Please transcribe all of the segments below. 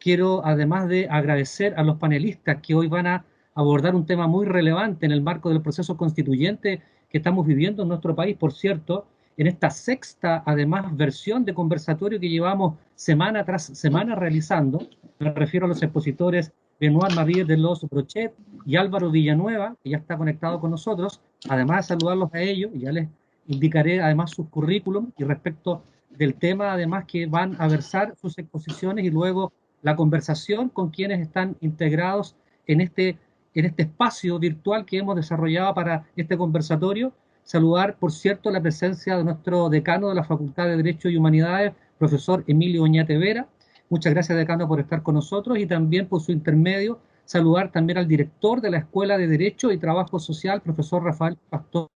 quiero, además de agradecer a los panelistas que hoy van a abordar un tema muy relevante en el marco del proceso constituyente que estamos viviendo en nuestro país, por cierto, en esta sexta, además, versión de conversatorio que llevamos semana tras semana realizando. Me refiero a los expositores Benoit Marie de los Brochet y Álvaro Villanueva, que ya está conectado con nosotros. Además de saludarlos a ellos, ya les indicaré además sus currículum y respecto del tema, además, que van a versar sus exposiciones y luego la conversación con quienes están integrados en este espacio virtual que hemos desarrollado para este conversatorio. Saludar, por cierto, la presencia de nuestro decano de la Facultad de Derecho y Humanidades, profesor Emilio Oñate Vera. Muchas gracias, decano, por estar con nosotros y también por su intermedio saludar también al director de la Escuela de Derecho y Trabajo Social, profesor Rafael Pastor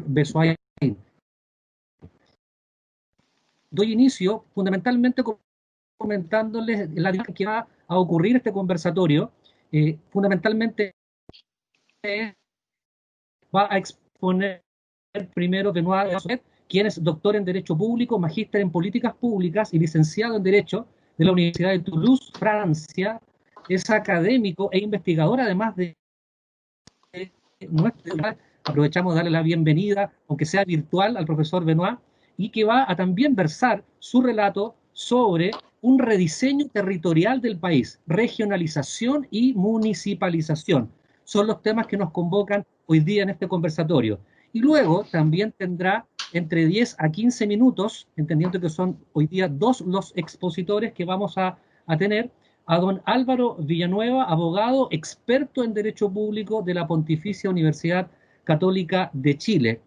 Besoay. Doy inicio fundamentalmente comentándoles la dinámica que va a ocurrir este conversatorio. Fundamentalmente va a exponer primero Benoit Marie, quien es doctor en Derecho Público, magíster en Políticas Públicas y licenciado en Derecho de la Universidad de Toulouse, Francia. Es académico e investigador, además de nuestro. Aprovechamos de darle la bienvenida, aunque sea virtual, al profesor Benoit, y que va a también versar su relato sobre un rediseño territorial del país, regionalización y municipalización. Son los temas que nos convocan hoy día en este conversatorio. Y luego también tendrá entre 10 a 15 minutos, entendiendo que son hoy día dos los expositores que vamos a tener, a don Álvaro Villanueva, abogado experto en Derecho Público de la Pontificia Universidad Católica de Chile.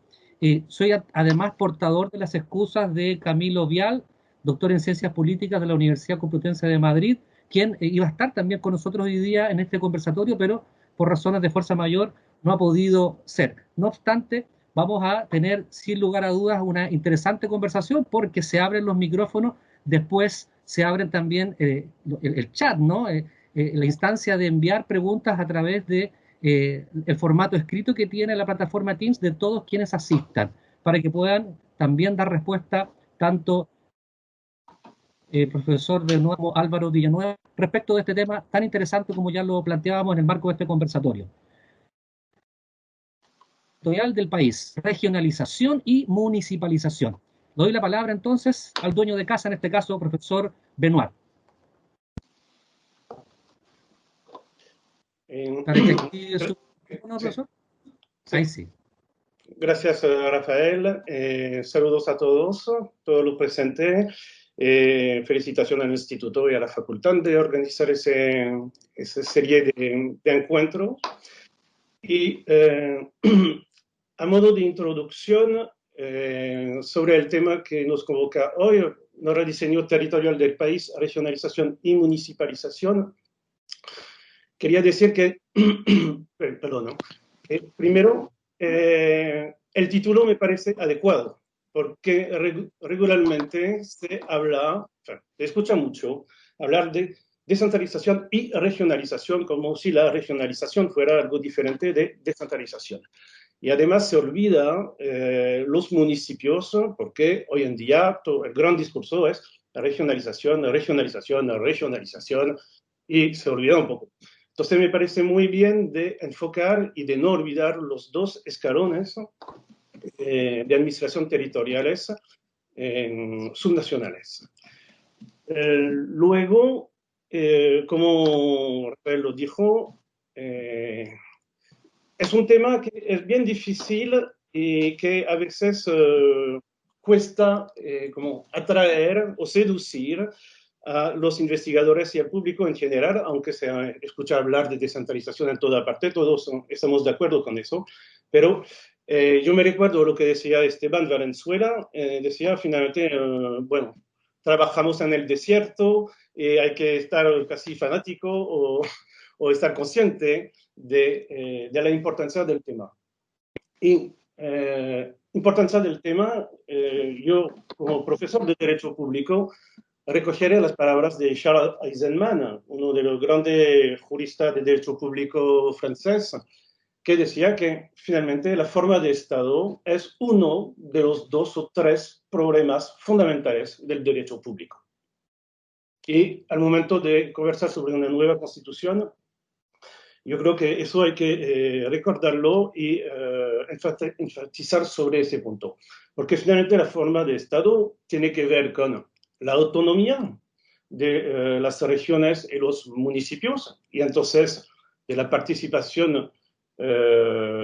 Soy además portador de las excusas de Camilo Vial, doctor en Ciencias Políticas de la Universidad Complutense de Madrid, quien iba a estar también con nosotros hoy día en este conversatorio, pero por razones de fuerza mayor no ha podido ser. No obstante, vamos a tener sin lugar a dudas una interesante conversación porque se abren los micrófonos, después se abren también el chat, ¿no? La instancia de enviar preguntas a través de el formato escrito que tiene la plataforma Teams de todos quienes asistan, para que puedan también dar respuesta tanto profesor de nuevo Álvaro Villanueva respecto de este tema tan interesante como ya lo planteábamos en el marco de este conversatorio. Del país, regionalización y municipalización. Doy la palabra entonces al dueño de casa, en este caso, profesor Benoit. Para que active su micrófono, profesor. Sí. Ahí sí. Gracias, Rafael. Saludos a todos los presentes. Felicitaciones al Instituto y a la Facultad de organizar esa serie de encuentros. Y a modo de introducción sobre el tema que nos convoca hoy, el rediseño territorial del país, regionalización y municipalización, quería decir que, perdón, primero, el título me parece adecuado, porque regularmente se escucha mucho hablar de descentralización y regionalización, como si la regionalización fuera algo diferente de descentralización. Y además se olvida los municipios, porque hoy en día el gran discurso es la regionalización, la regionalización, la regionalización, y se olvida un poco. Entonces me parece muy bien de enfocar y de no olvidar los dos escalones de administración territoriales subnacionales. Luego, como Rafael lo dijo, es un tema que es bien difícil y que a veces cuesta como atraer o seducir a los investigadores y al público en general, aunque se escucha hablar de descentralización en toda parte, todos estamos de acuerdo con eso, pero yo me recuerdo lo que decía Esteban Valenzuela, decía finalmente, bueno, trabajamos en el desierto, hay que estar casi fanático o estar consciente de la importancia del tema. Y importancia del tema, yo como profesor de Derecho Público recogeré las palabras de Charles Eisenman, uno de los grandes juristas de Derecho Público francés, que decía que finalmente la forma de Estado es uno de los 2 o 3 problemas fundamentales del derecho público. Y al momento de conversar sobre una nueva constitución, yo creo que eso hay que recordarlo y enfatizar sobre ese punto. Porque finalmente la forma de Estado tiene que ver con la autonomía de las regiones y los municipios, y entonces de la participación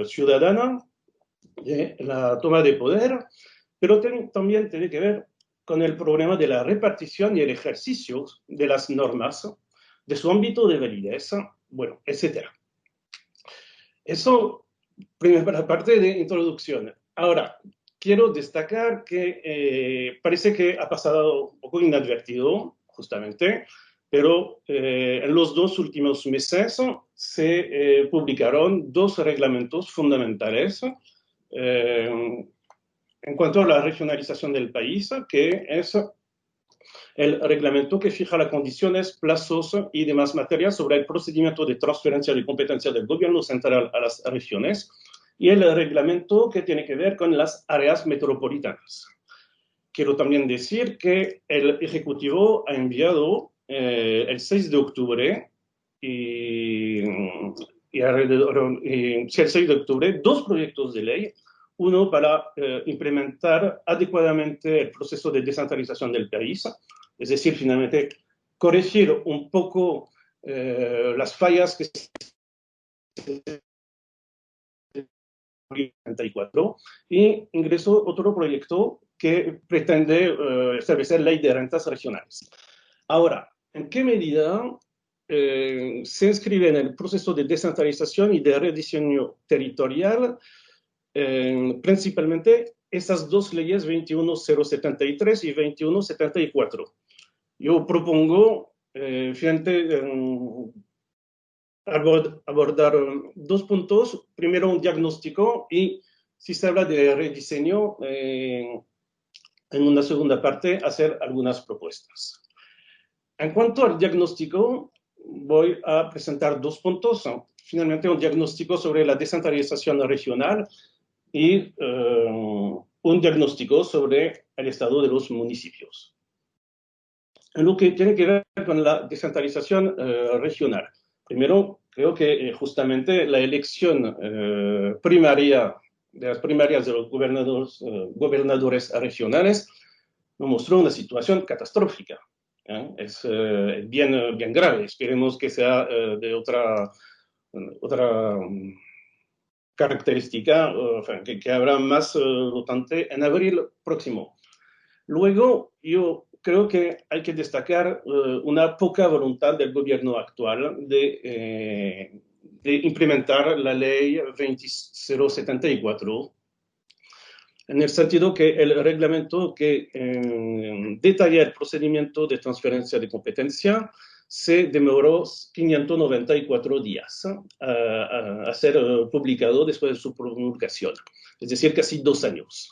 ciudadana, de la toma de poder, pero también tiene que ver con el problema de la repartición y el ejercicio de las normas, de su ámbito de validez, bueno, etc. Eso, primera parte de introducción. Ahora, quiero destacar que parece que ha pasado un poco inadvertido, justamente, pero en los 2 últimos meses se publicaron 2 reglamentos fundamentales en cuanto a la regionalización del país, que es el reglamento que fija las condiciones, plazos y demás materias sobre el procedimiento de transferencia de competencia del gobierno central a las regiones, y el reglamento que tiene que ver con las áreas metropolitanas. Quiero también decir que el Ejecutivo ha enviado el 6 de octubre el 6 de octubre 2 proyectos de ley, uno para implementar adecuadamente el proceso de descentralización del país, es decir, finalmente corregir un poco las fallas que se 34, y ingresó otro proyecto que pretende establecer ley de rentas regionales. Ahora, ¿en qué medida se inscribe en el proceso de descentralización y de rediseño territorial principalmente esas 2 leyes 21073 y 2174? Yo propongo, fíjate, abordar 2 puntos. Primero, un diagnóstico, y si se habla de rediseño, en una segunda parte, hacer algunas propuestas. En cuanto al diagnóstico, voy a presentar 2 puntos. Finalmente, un diagnóstico sobre la descentralización regional y un diagnóstico sobre el estado de los municipios. En lo que tiene que ver con la descentralización regional, primero, creo que justamente la elección primaria de las primarias de los gobernadores regionales nos mostró una situación catastrófica. Es bien grave. Esperemos que sea de otra característica, que habrá más votante en abril próximo. Luego, yo creo que hay que destacar una poca voluntad del gobierno actual de implementar la ley 20074, en el sentido que el reglamento que detalla el procedimiento de transferencia de competencia se demoró 594 días a ser publicado después de su promulgación, es decir, casi 2 años.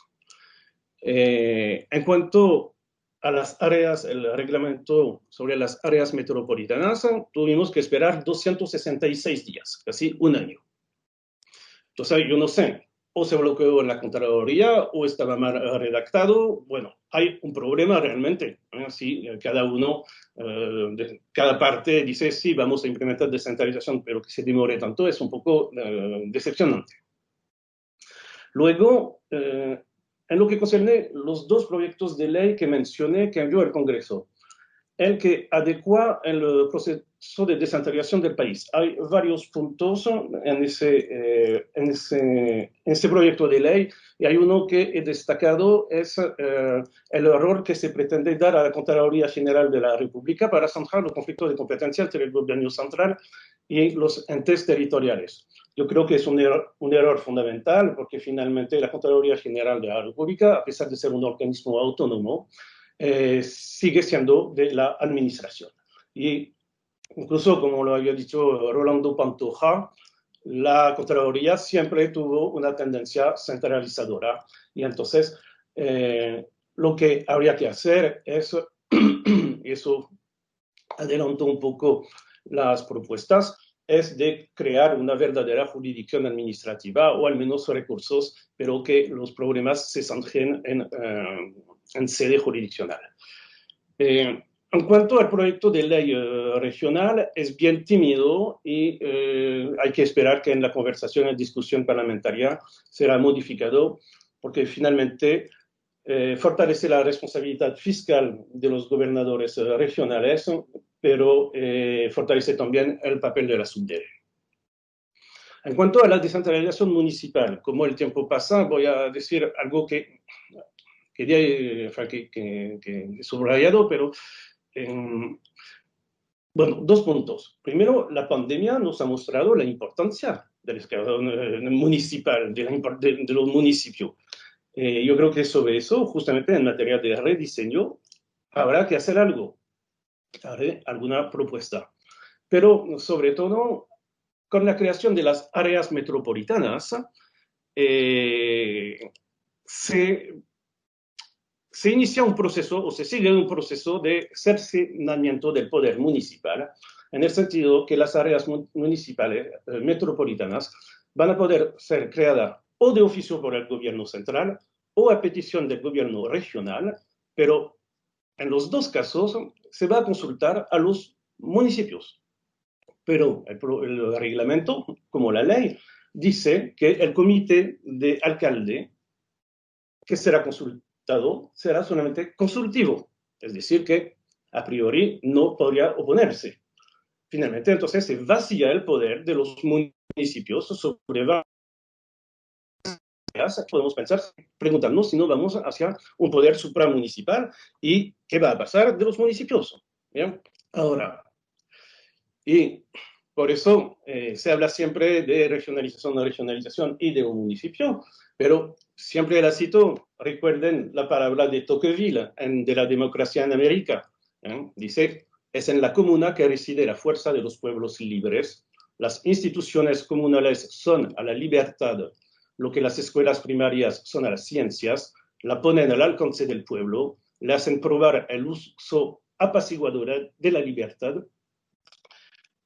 En cuanto a las áreas, el reglamento sobre las áreas metropolitanas, tuvimos que esperar 266 días, casi 1 año. Entonces, yo no sé, o se bloqueó en la Contraloría o estaba mal redactado. Bueno, hay un problema realmente. Si cada uno, cada parte dice, sí, vamos a implementar descentralización, pero que se demore tanto, es un poco decepcionante. Luego, en lo que concierne los 2 proyectos de ley que mencioné que envió el Congreso, el que adecua el proceso de descentralización del país. Hay varios puntos en ese proyecto de ley, y hay uno que he destacado, es el error que se pretende dar a la Contraloría General de la República para zanjar los conflictos de competencia entre el gobierno central y los entes territoriales. Yo creo que es un error fundamental, porque finalmente la Contraloría General de la República, a pesar de ser un organismo autónomo, sigue siendo de la administración. Y incluso, como lo había dicho Rolando Pantoja, la Contraloría siempre tuvo una tendencia centralizadora. Y entonces, lo que habría que hacer es, eso adelantó un poco las propuestas, es de crear una verdadera jurisdicción administrativa, o al menos recursos, pero que los problemas se zanjen en sede jurisdiccional. En cuanto al proyecto de ley regional, es bien tímido y hay que esperar que en la conversación y discusión parlamentaria será modificado, porque finalmente fortalece la responsabilidad fiscal de los gobernadores regionales, pero fortalece también el papel de la subdere. En cuanto a la descentralización municipal, como el tiempo pasa, voy a decir algo que he subrayado, pero bueno, dos puntos. Primero, la pandemia nos ha mostrado la importancia del escalón municipal, de los municipios. Yo creo que sobre eso, justamente en materia de rediseño, habrá que hacer algo, haré alguna propuesta. Pero sobre todo, con la creación de las áreas metropolitanas, se inicia un proceso o se sigue un proceso de cercenamiento del poder municipal, en el sentido que las áreas municipales metropolitanas van a poder ser creadas o de oficio por el gobierno central o a petición del gobierno regional, pero en los dos casos se va a consultar a los municipios. Pero el reglamento, como la ley, dice que el comité de alcalde que será consultado será solamente consultivo, es decir, que a priori no podría oponerse. Finalmente, entonces, se vacía el poder de los municipios sobre varias. Podemos pensar, preguntarnos si no vamos hacia un poder supramunicipal y qué va a pasar de los municipios. ¿Bien? Ahora, y por eso se habla siempre de regionalización y de un municipio, pero siempre la cito, recuerden la palabra de Tocqueville de la democracia en América. Dice, es en la comuna que reside la fuerza de los pueblos libres. Las instituciones comunales son a la libertad lo que las escuelas primarias son a las ciencias, la ponen al alcance del pueblo, le hacen probar el uso apaciguador de la libertad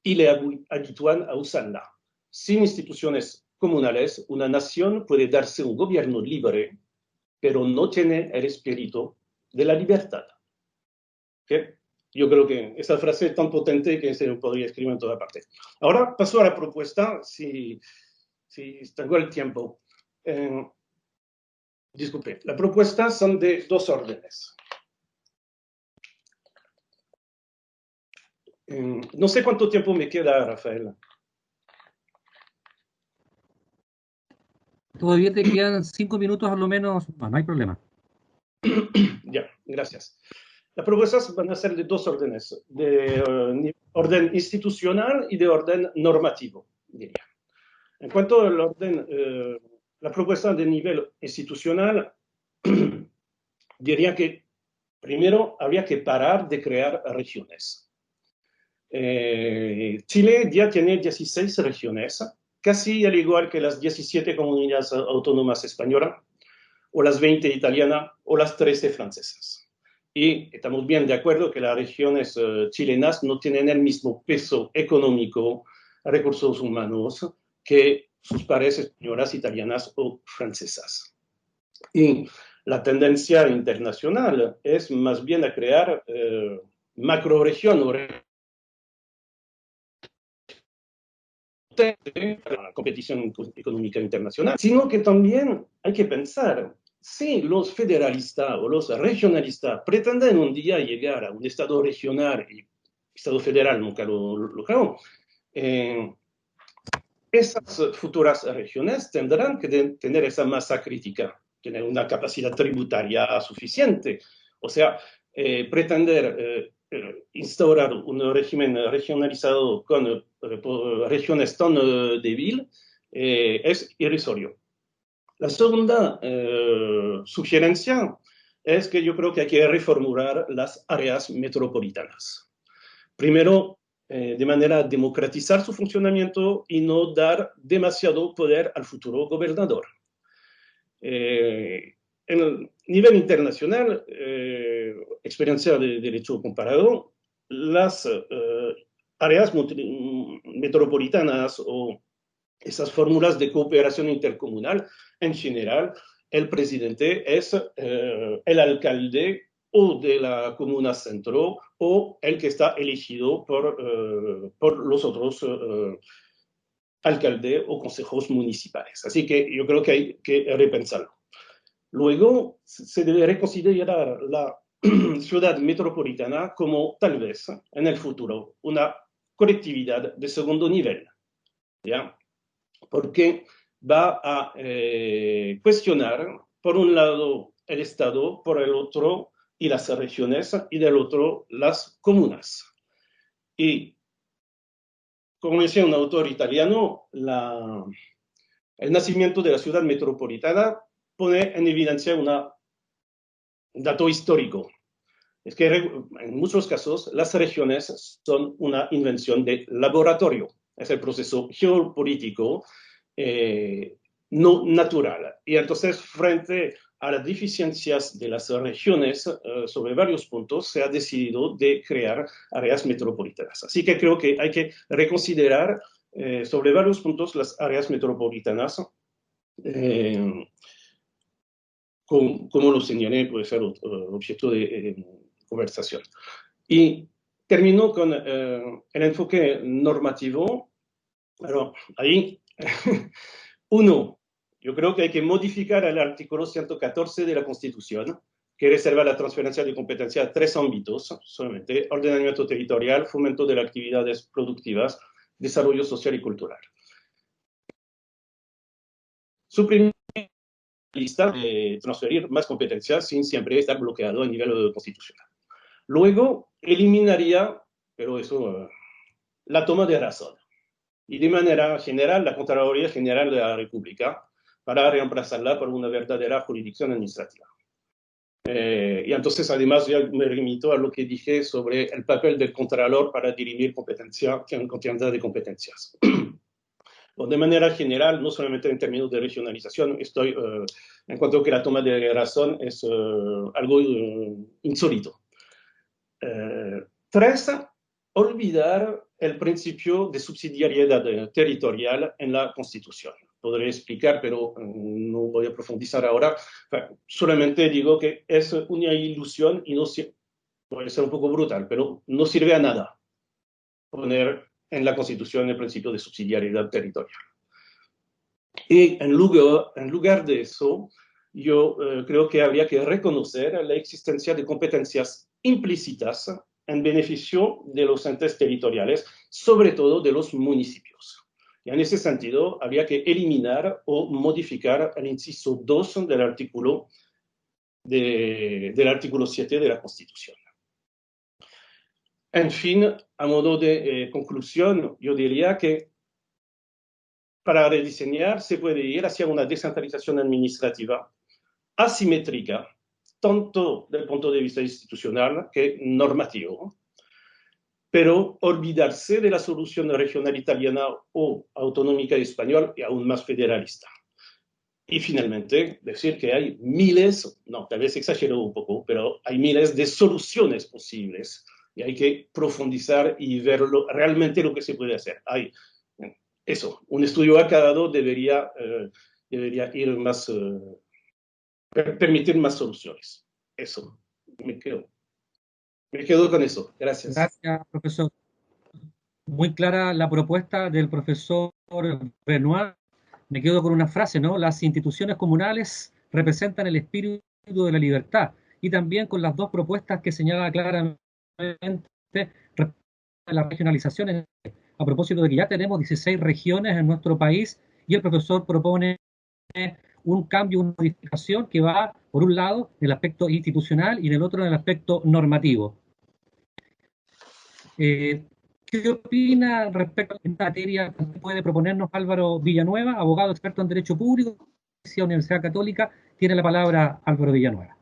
y le habitúan a usarla. Sin instituciones comunales, una nación puede darse un gobierno libre, pero no tiene el espíritu de la libertad. ¿Okay? Yo creo que esa frase es tan potente que se podría escribir en toda parte. Ahora paso a la propuesta, si tengo el tiempo. Disculpe, las propuestas son de dos órdenes. No sé cuánto tiempo me queda, Rafael. Todavía te quedan 5 minutos a lo menos, no hay problema. Ya, gracias. Las propuestas van a ser de dos órdenes, de orden institucional y de orden normativo, diría. En cuanto al orden, la propuesta de nivel institucional, diría que primero habría que parar de crear regiones. Chile ya tiene 16 regiones, casi al igual que las 17 comunidades autónomas españolas, o las 20 italianas, o las 13 francesas. Y estamos bien de acuerdo que las regiones chilenas no tienen el mismo peso económico, recursos humanos, que sus pares españolas, italianas o francesas. Y la tendencia internacional es más bien a crear macroregiones la competición económica internacional, sino que también hay que pensar si los federalistas o los regionalistas pretenden un día llegar a un Estado regional y Estado federal nunca lo lograron, esas futuras regiones tendrán que tener esa masa crítica, tener una capacidad tributaria suficiente. O sea, pretender instaurar un régimen regionalizado con regiones tan débiles es irrisorio. La segunda sugerencia es que yo creo que hay que reformular las áreas metropolitanas. Primero, de manera a democratizar su funcionamiento y no dar demasiado poder al futuro gobernador. En el nivel internacional, experiencia de derecho comparado, las áreas metropolitanas o esas fórmulas de cooperación intercomunal, en general, el presidente es el alcalde o de la comuna centro o el que está elegido por los otros alcaldes o consejos municipales. Así que yo creo que hay que repensarlo. Luego, se debe reconsiderar la ciudad metropolitana como tal vez en el futuro una colectividad de segundo nivel, ¿ya? Porque va a cuestionar, por un lado, el Estado, por el otro, y las regiones, y del otro, las comunas. Y, como decía un autor italiano, el nacimiento de la ciudad metropolitana pone en evidencia un dato histórico. Es que en muchos casos las regiones son una invención de laboratorio. Es el proceso geopolítico no natural. Y entonces, frente a las deficiencias de las regiones sobre varios puntos, se ha decidido de crear áreas metropolitanas. Así que creo que hay que reconsiderar sobre varios puntos las áreas metropolitanas. Como lo señalé, puede ser objeto de conversación. Y termino con el enfoque normativo. Bueno, ahí, uno, yo creo que hay que modificar el artículo 114 de la Constitución, que reserva la transferencia de competencia a 3 ámbitos, solamente: ordenamiento territorial, fomento de las actividades productivas, desarrollo social y cultural. Suprimir lista de transferir más competencias sin siempre estar bloqueado a nivel constitucional. Luego, eliminaría, pero eso, la toma de razón. Y de manera general, la Contraloría General de la República, para reemplazarla por una verdadera jurisdicción administrativa. Y entonces, además, ya me remito a lo que dije sobre el papel del Contralor para dirimir cantidad de competencias. De manera general, no solamente en términos de regionalización, en cuanto que la toma de razón es algo insólito. 3, olvidar el principio de subsidiariedad territorial en la Constitución. Podré explicar, pero no voy a profundizar ahora. Solamente digo que es una ilusión y no puede ser un poco brutal, pero no sirve a nada poner en la Constitución el principio de subsidiariedad territorial. Y en lugar de eso, yo creo que habría que reconocer la existencia de competencias implícitas en beneficio de los entes territoriales, sobre todo de los municipios. Y en ese sentido, habría que eliminar o modificar el inciso 2 del artículo 7 de la Constitución. En fin, a modo de conclusión, yo diría que para rediseñar se puede ir hacia una descentralización administrativa asimétrica, tanto del punto de vista institucional que normativo, pero olvidarse de la solución regional italiana o autonómica española y aún más federalista. Y finalmente, decir que hay miles, no, tal vez exagero un poco, pero hay miles de soluciones posibles y hay que profundizar y ver realmente lo que se puede hacer. Eso, un estudio acabado debería ir más, permitir más soluciones. Eso, me quedo con eso. Gracias. Gracias, profesor. Muy clara la propuesta del profesor Benoit. Me quedo con una frase, ¿no? Las instituciones comunales representan el espíritu de la libertad. Y también con las dos propuestas que señala claramente la regionalización, a propósito de que ya tenemos 16 regiones en nuestro país y el profesor propone un cambio, una modificación que va, por un lado, en el aspecto institucional y en el otro, en el aspecto normativo. ¿Qué opina respecto a esta materia que puede proponernos Álvaro Villanueva, abogado experto en Derecho Público de la Universidad Católica? Tiene la palabra Álvaro Villanueva.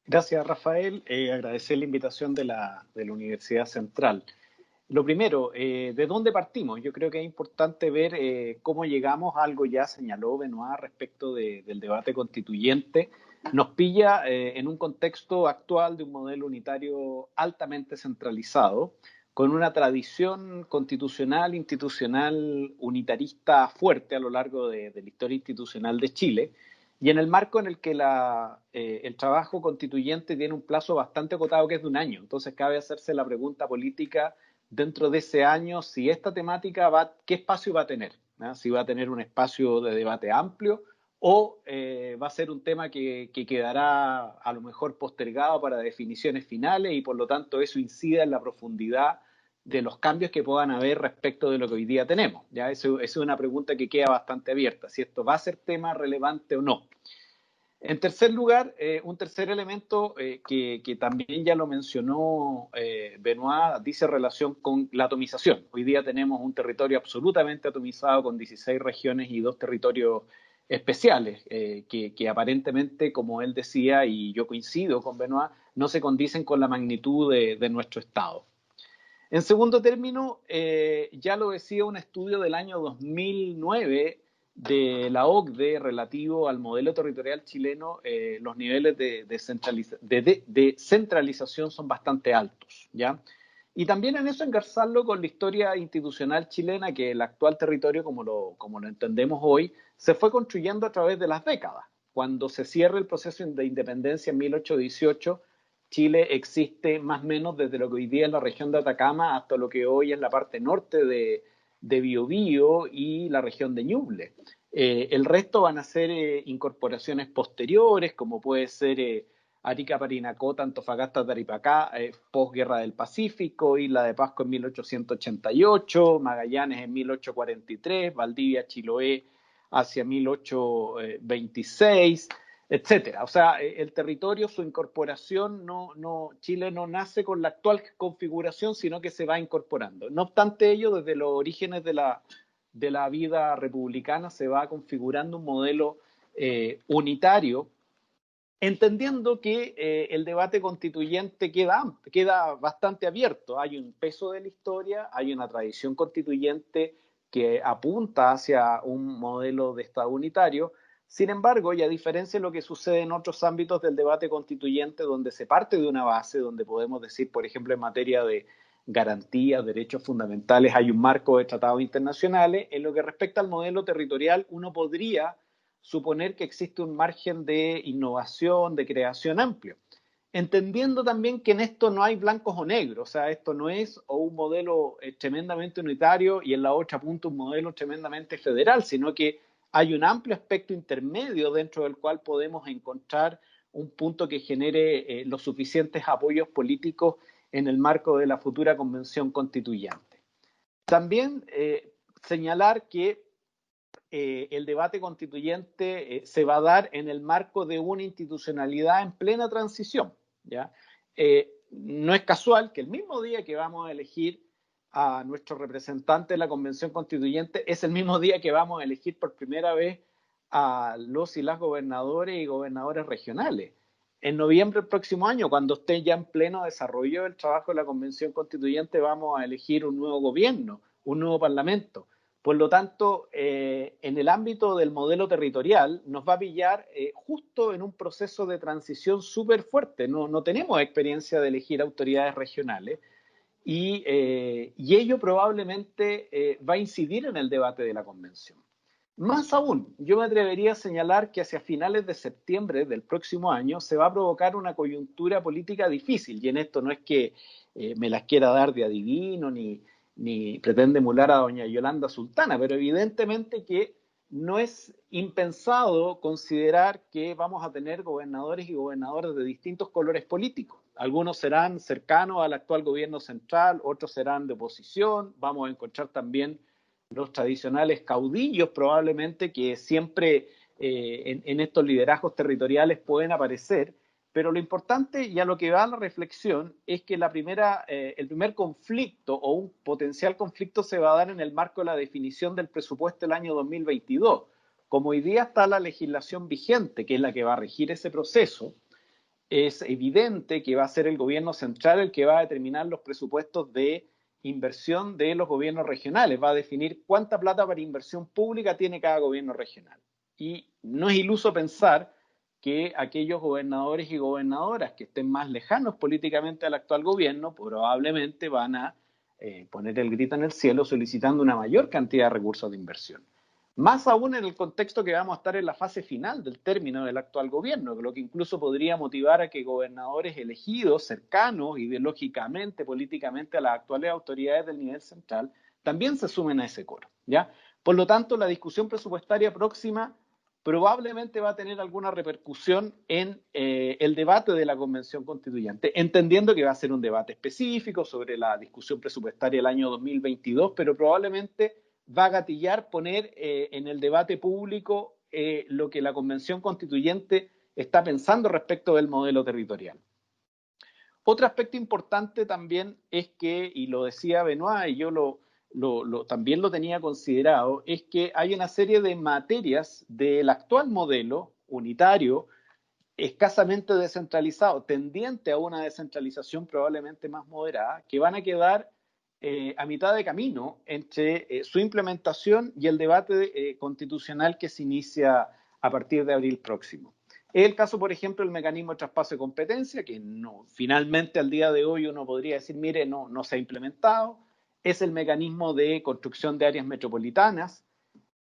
Gracias, Rafael. Agradecer la invitación de la Universidad Central. Lo primero, ¿de dónde partimos? Yo creo que es importante ver cómo llegamos a algo. Ya señaló Benoit respecto del debate constituyente. Nos pilla en un contexto actual de un modelo unitario altamente centralizado, con una tradición constitucional, institucional, unitarista fuerte a lo largo de la historia institucional de Chile. y en el marco en el que el trabajo constituyente tiene un plazo bastante acotado, que es de un año. Entonces cabe hacerse la pregunta política dentro de ese año, si esta temática ¿qué espacio va a tener? ¿No? Si va a tener un espacio de debate amplio o va a ser un tema que quedará a lo mejor postergado para definiciones finales y por lo tanto eso incida en la profundidad de los cambios que puedan haber respecto de lo que hoy día tenemos. ¿Ya? Eso es una pregunta que queda bastante abierta, si esto va a ser tema relevante o no. En tercer lugar, un tercer elemento que también ya lo mencionó Benoit, dice relación con la atomización. Hoy día tenemos un territorio absolutamente atomizado con 16 regiones y 2 territorios especiales que aparentemente, como él decía, y yo coincido con Benoit, no se condicen con la magnitud de nuestro Estado. En segundo término, ya lo decía un estudio del año 2009 de la OCDE relativo al modelo territorial chileno, los niveles de centralización son bastante altos, ¿ya? Y también en eso engarzarlo con la historia institucional chilena, que el actual territorio, como lo entendemos hoy, se fue construyendo a través de las décadas. Cuando se cierra el proceso de independencia en 1818, Chile existe más o menos desde lo que hoy día es la región de Atacama hasta lo que hoy es la parte norte de Biobío y la región de Ñuble. El resto van a ser incorporaciones posteriores, como puede ser Arica, Parinacota, Antofagasta, Taripacá, posguerra del Pacífico, Isla de Pascua en 1888, Magallanes en 1843, Valdivia, Chiloé hacia 1826, etcétera. O sea, el territorio, su incorporación, Chile no nace con la actual configuración, sino que se va incorporando. No obstante ello, desde los orígenes de la vida republicana se va configurando un modelo unitario, entendiendo que el debate constituyente queda bastante abierto. Hay un peso de la historia, hay una tradición constituyente que apunta hacia un modelo de Estado unitario. Sin embargo, y a diferencia de lo que sucede en otros ámbitos del debate constituyente, donde se parte de una base, donde podemos decir, por ejemplo, en materia de garantías, derechos fundamentales, hay un marco de tratados internacionales, en lo que respecta al modelo territorial, uno podría suponer que existe un margen de innovación, de creación amplio. Entendiendo también que en esto no hay blancos o negros, o sea, esto no es un modelo tremendamente unitario y en la otra punta un modelo tremendamente federal, sino que hay un amplio aspecto intermedio dentro del cual podemos encontrar un punto que genere los suficientes apoyos políticos en el marco de la futura convención constituyente. También señalar que el debate constituyente se va a dar en el marco de una institucionalidad en plena transición, ¿ya? No es casual que el mismo día que vamos a elegir a nuestro representante de la Convención Constituyente es el mismo día que vamos a elegir por primera vez a los y las gobernadores y gobernadoras regionales. En noviembre del próximo año, cuando esté ya en pleno desarrollo del trabajo de la Convención Constituyente, vamos a elegir un nuevo gobierno, un nuevo parlamento. Por lo tanto, en el ámbito del modelo territorial nos va a pillar justo en un proceso de transición súper fuerte. No tenemos experiencia de elegir autoridades regionales y ello probablemente va a incidir en el debate de la convención. Más aún, yo me atrevería a señalar que hacia finales de septiembre del próximo año se va a provocar una coyuntura política difícil, y en esto no es que me las quiera dar de adivino ni pretende emular a doña Yolanda Sultana, pero evidentemente que no es impensado considerar que vamos a tener gobernadores y gobernadoras de distintos colores políticos. Algunos serán cercanos al actual gobierno central, otros serán de oposición, vamos a encontrar también los tradicionales caudillos probablemente que siempre en estos liderazgos territoriales pueden aparecer, pero lo importante y a lo que va la reflexión es que el primer conflicto o un potencial conflicto se va a dar en el marco de la definición del presupuesto del año 2022. Como hoy día está la legislación vigente, que es la que va a regir ese proceso, es evidente que va a ser el gobierno central el que va a determinar los presupuestos de inversión de los gobiernos regionales, va a definir cuánta plata para inversión pública tiene cada gobierno regional. Y no es iluso pensar que aquellos gobernadores y gobernadoras que estén más lejanos políticamente al actual gobierno probablemente van a poner el grito en el cielo solicitando una mayor cantidad de recursos de inversión. Más aún en el contexto que vamos a estar en la fase final del término del actual gobierno, lo que incluso podría motivar a que gobernadores elegidos, cercanos ideológicamente, políticamente a las actuales autoridades del nivel central, también se sumen a ese coro, ¿ya? Por lo tanto, la discusión presupuestaria próxima probablemente va a tener alguna repercusión en el debate de la Convención Constituyente, entendiendo que va a ser un debate específico sobre la discusión presupuestaria del año 2022, pero probablemente va a gatillar poner en el debate público lo que la Convención Constituyente está pensando respecto del modelo territorial. Otro aspecto importante también es que, y lo decía Benoit, y yo también lo tenía considerado, es que hay una serie de materias del actual modelo unitario, escasamente descentralizado, tendiente a una descentralización probablemente más moderada, que van a quedar a mitad de camino entre su implementación y el debate constitucional que se inicia a partir de abril próximo. Es el caso, por ejemplo, del mecanismo de traspaso de competencia, que finalmente al día de hoy uno podría decir, mire, no se ha implementado. Es el mecanismo de construcción de áreas metropolitanas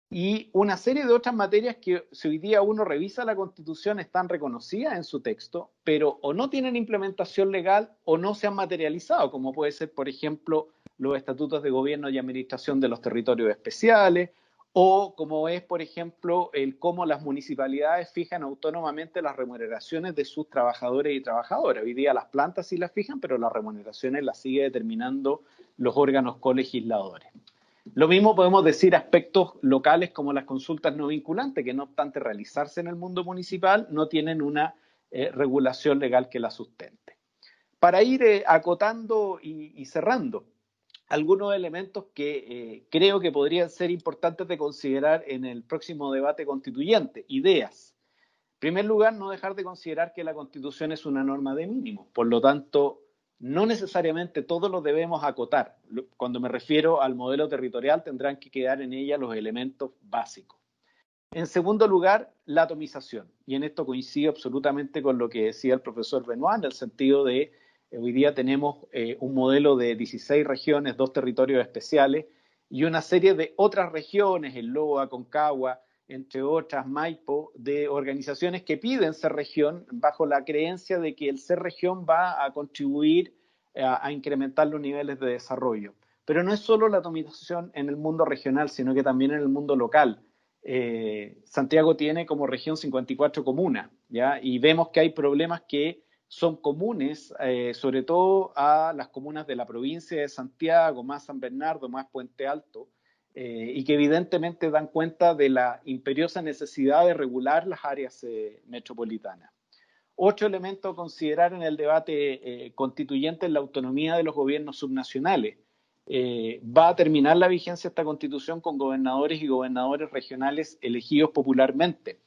y una serie de otras materias que si hoy día uno revisa la Constitución están reconocidas en su texto, pero o no tienen implementación legal o no se han materializado, como puede ser, por ejemplo, los estatutos de gobierno y administración de los territorios especiales, o como es, por ejemplo, el cómo las municipalidades fijan autónomamente las remuneraciones de sus trabajadores y trabajadoras. Hoy día las plantas sí las fijan, pero las remuneraciones las sigue determinando los órganos colegisladores. Lo mismo podemos decir aspectos locales como las consultas no vinculantes, que no obstante realizarse en el mundo municipal, no tienen una regulación legal que la sustente. Para ir acotando y cerrando, algunos elementos que creo que podrían ser importantes de considerar en el próximo debate constituyente, ideas. En primer lugar, no dejar de considerar que la Constitución es una norma de mínimos, por lo tanto, no necesariamente todos los debemos acotar. Cuando me refiero al modelo territorial, tendrán que quedar en ella los elementos básicos. En segundo lugar, la atomización. Y en esto coincido absolutamente con lo que decía el profesor Benoit, en el sentido de hoy día tenemos un modelo de 16 regiones, 2 territorios especiales y una serie de otras regiones, el Loa, Aconcagua, entre otras, Maipo, de organizaciones que piden ser región bajo la creencia de que el ser región va a contribuir a incrementar los niveles de desarrollo. Pero no es solo la atomización en el mundo regional, sino que también en el mundo local. Santiago tiene como región 54 comunas, ¿ya? Y vemos que hay problemas que son comunes, sobre todo a las comunas de la provincia de Santiago, más San Bernardo, más Puente Alto, y que evidentemente dan cuenta de la imperiosa necesidad de regular las áreas metropolitanas. Otro elemento a considerar en el debate constituyente es la autonomía de los gobiernos subnacionales. Va a terminar la vigencia de esta constitución con gobernadores y gobernadores regionales elegidos popularmente,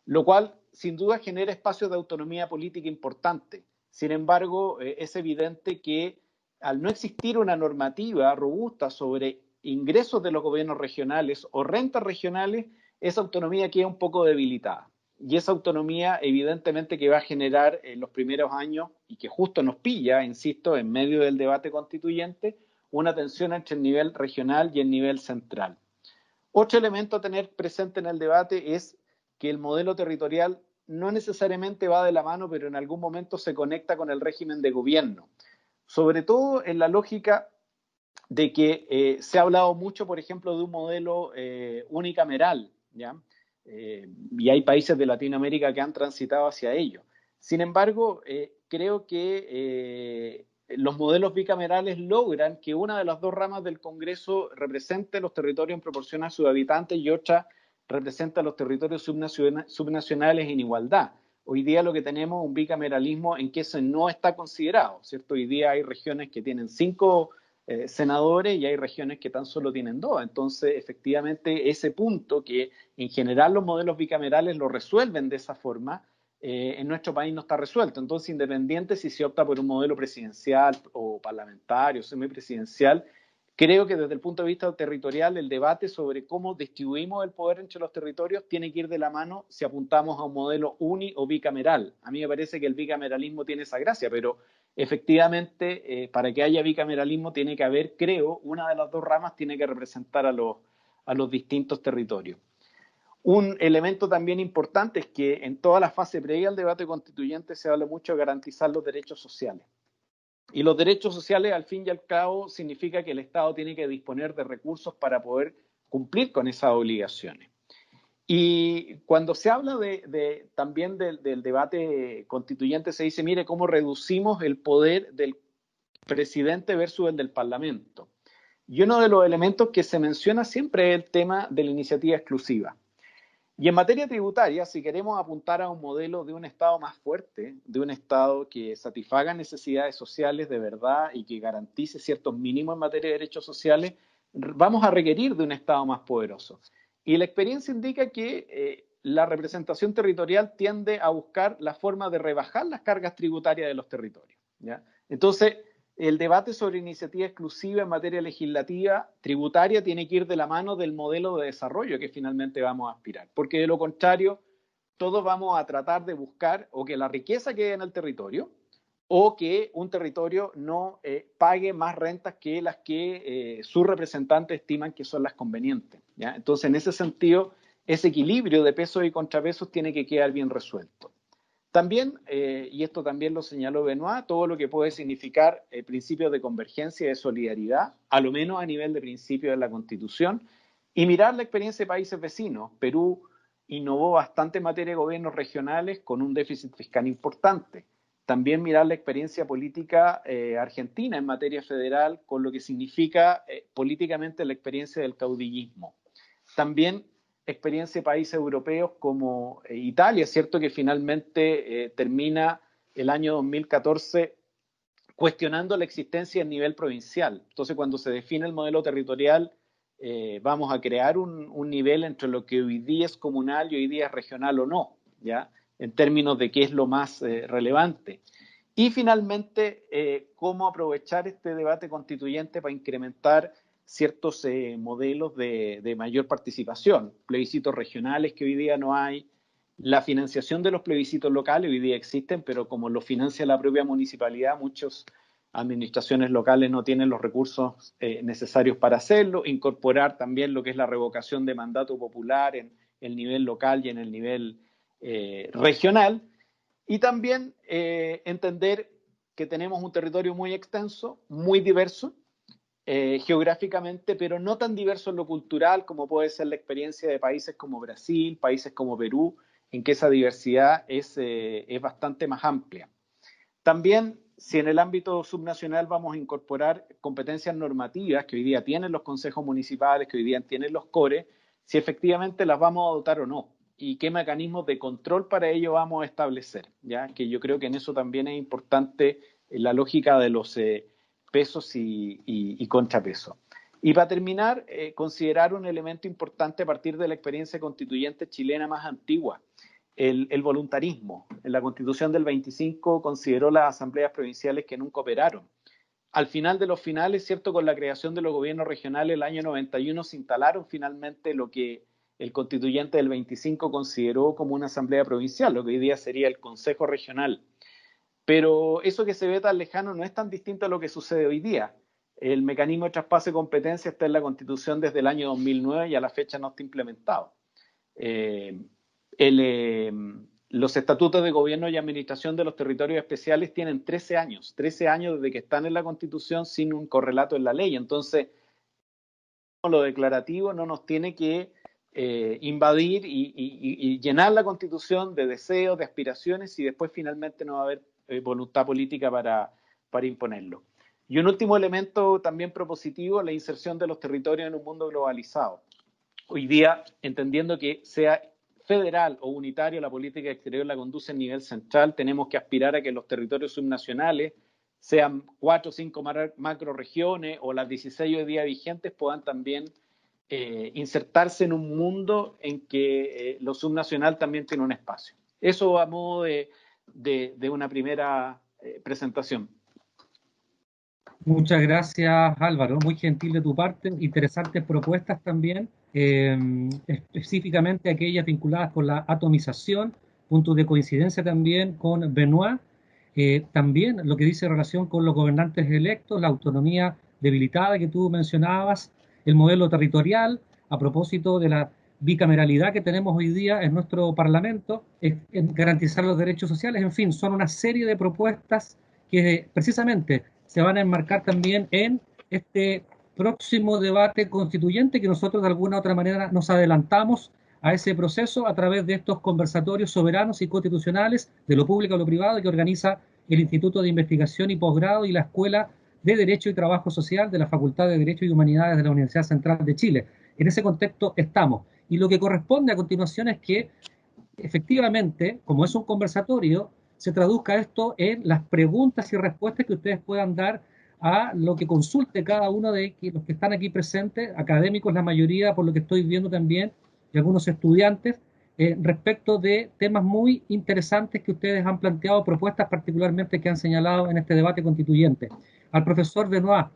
lo cual sin duda genera espacios de autonomía política importante. Sin embargo, es evidente que al no existir una normativa robusta sobre ingresos de los gobiernos regionales o rentas regionales, esa autonomía queda un poco debilitada. Y esa autonomía evidentemente que va a generar en los primeros años, y que justo nos pilla, insisto, en medio del debate constituyente, una tensión entre el nivel regional y el nivel central. Otro elemento a tener presente en el debate es que el modelo territorial no necesariamente va de la mano, pero en algún momento se conecta con el régimen de gobierno. Sobre todo en la lógica de que se ha hablado mucho, por ejemplo, de un modelo unicameral, ¿ya? Y hay países de Latinoamérica que han transitado hacia ello. Sin embargo, creo que los modelos bicamerales logran que una de las dos ramas del Congreso represente los territorios en proporción a sus habitantes y otra representa los territorios subnacionales en igualdad. Hoy día lo que tenemos es un bicameralismo en que eso no está considerado, ¿cierto? Hoy día hay regiones que tienen 5 senadores y hay regiones que tan solo tienen 2. Entonces, efectivamente, ese punto que en general los modelos bicamerales lo resuelven de esa forma, en nuestro país no está resuelto. Entonces, independiente si se opta por un modelo presidencial o parlamentario, semipresidencial, creo que desde el punto de vista territorial el debate sobre cómo distribuimos el poder entre los territorios tiene que ir de la mano si apuntamos a un modelo uni o bicameral. A mí me parece que el bicameralismo tiene esa gracia, pero efectivamente para que haya bicameralismo tiene que haber, creo, una de las dos ramas tiene que representar a los distintos territorios. Un elemento también importante es que en toda la fase previa al debate constituyente se habla mucho de garantizar los derechos sociales. Y los derechos sociales, al fin y al cabo, significa que el Estado tiene que disponer de recursos para poder cumplir con esas obligaciones. Y cuando se habla también del debate constituyente, se dice, mire, cómo reducimos el poder del presidente versus el del Parlamento. Y uno de los elementos que se menciona siempre es el tema de la iniciativa exclusiva. Y en materia tributaria, si queremos apuntar a un modelo de un Estado más fuerte, de un Estado que satisfaga necesidades sociales de verdad y que garantice ciertos mínimos en materia de derechos sociales, vamos a requerir de un Estado más poderoso. Y la experiencia indica que la representación territorial tiende a buscar la forma de rebajar las cargas tributarias de los territorios, ¿ya? Entonces, el debate sobre iniciativa exclusiva en materia legislativa tributaria tiene que ir de la mano del modelo de desarrollo que finalmente vamos a aspirar, porque de lo contrario, todos vamos a tratar de buscar o que la riqueza quede en el territorio o que un territorio no pague más rentas que las que sus representantes estiman que son las convenientes, ¿ya? Entonces, en ese sentido, ese equilibrio de pesos y contrapesos tiene que quedar bien resuelto. También, y esto también lo señaló Benoit, todo lo que puede significar principios de convergencia y de solidaridad, a lo menos a nivel de principios de la Constitución, y mirar la experiencia de países vecinos. Perú innovó bastante en materia de gobiernos regionales con un déficit fiscal importante. También mirar la experiencia política argentina en materia federal, con lo que significa políticamente la experiencia del caudillismo. También experiencia de países europeos como Italia, ¿cierto? Que finalmente termina el año 2014 cuestionando la existencia a nivel provincial. Entonces, cuando se define el modelo territorial, vamos a crear un nivel entre lo que hoy día es comunal y hoy día es regional o no, ¿ya? En términos de qué es lo más relevante. Y finalmente, cómo aprovechar este debate constituyente para incrementar ciertos modelos de mayor participación, plebiscitos regionales que hoy día no hay, la financiación de los plebiscitos locales hoy día existen, pero como lo financia la propia municipalidad, muchas administraciones locales no tienen los recursos necesarios para hacerlo, incorporar también lo que es la revocación de mandato popular en el nivel local y en el nivel regional, y también entender que tenemos un territorio muy extenso, muy diverso, geográficamente, pero no tan diverso en lo cultural como puede ser la experiencia de países como Brasil, países como Perú, en que esa diversidad es bastante más amplia. También, si en el ámbito subnacional vamos a incorporar competencias normativas que hoy día tienen los consejos municipales, que hoy día tienen los CORE, si efectivamente las vamos a dotar o no, y qué mecanismos de control para ello vamos a establecer, ¿ya? Que yo creo que en eso también es importante la lógica de los pesos y contrapesos. Y para terminar, considerar un elemento importante a partir de la experiencia constituyente chilena más antigua, el voluntarismo. En la Constitución del 25 consideró las asambleas provinciales que nunca operaron. Al final de los finales, cierto, con la creación de los gobiernos regionales el año 91 se instalaron finalmente lo que el constituyente del 25 consideró como una asamblea provincial, lo que hoy día sería el Consejo Regional. Pero eso que se ve tan lejano no es tan distinto a lo que sucede hoy día. El mecanismo de traspaso de competencia está en la Constitución desde el año 2009 y a la fecha no está implementado. Los estatutos de gobierno y administración de los territorios especiales tienen 13 años desde que están en la Constitución sin un correlato en la ley. Entonces, lo declarativo no nos tiene que invadir y llenar la Constitución de deseos, de aspiraciones, y después finalmente no va a haber voluntad política para imponerlo. Y un último elemento también propositivo, la inserción de los territorios en un mundo globalizado. Hoy día, entendiendo que sea federal o unitario, la política exterior la conduce a nivel central, tenemos que aspirar a que los territorios subnacionales, sean 4 o 5 macroregiones o las 16 hoy día vigentes, puedan también insertarse en un mundo en que lo subnacional también tiene un espacio. Eso a modo de una primera presentación. Muchas gracias, Álvaro. Muy gentil de tu parte. Interesantes propuestas también, específicamente aquellas vinculadas con la atomización, puntos de coincidencia también con Benoit. También lo que dice en relación con los gobernantes electos, la autonomía debilitada que tú mencionabas, el modelo territorial, a propósito de la bicameralidad que tenemos hoy día en nuestro Parlamento, en garantizar los derechos sociales, en fin, son una serie de propuestas que precisamente se van a enmarcar también en este próximo debate constituyente que nosotros de alguna u otra manera nos adelantamos a ese proceso a través de estos conversatorios soberanos y constitucionales de lo público a lo privado que organiza el Instituto de Investigación y Posgrado y la Escuela de Derecho y Trabajo Social de la Facultad de Derecho y Humanidades de la Universidad Central de Chile. En ese contexto estamos. Y lo que corresponde a continuación es que efectivamente, como es un conversatorio, se traduzca esto en las preguntas y respuestas que ustedes puedan dar a lo que consulte cada uno de los que están aquí presentes, académicos la mayoría, por lo que estoy viendo también, y algunos estudiantes, respecto de temas muy interesantes que ustedes han planteado, propuestas particularmente que han señalado en este debate constituyente. Al profesor Benoit,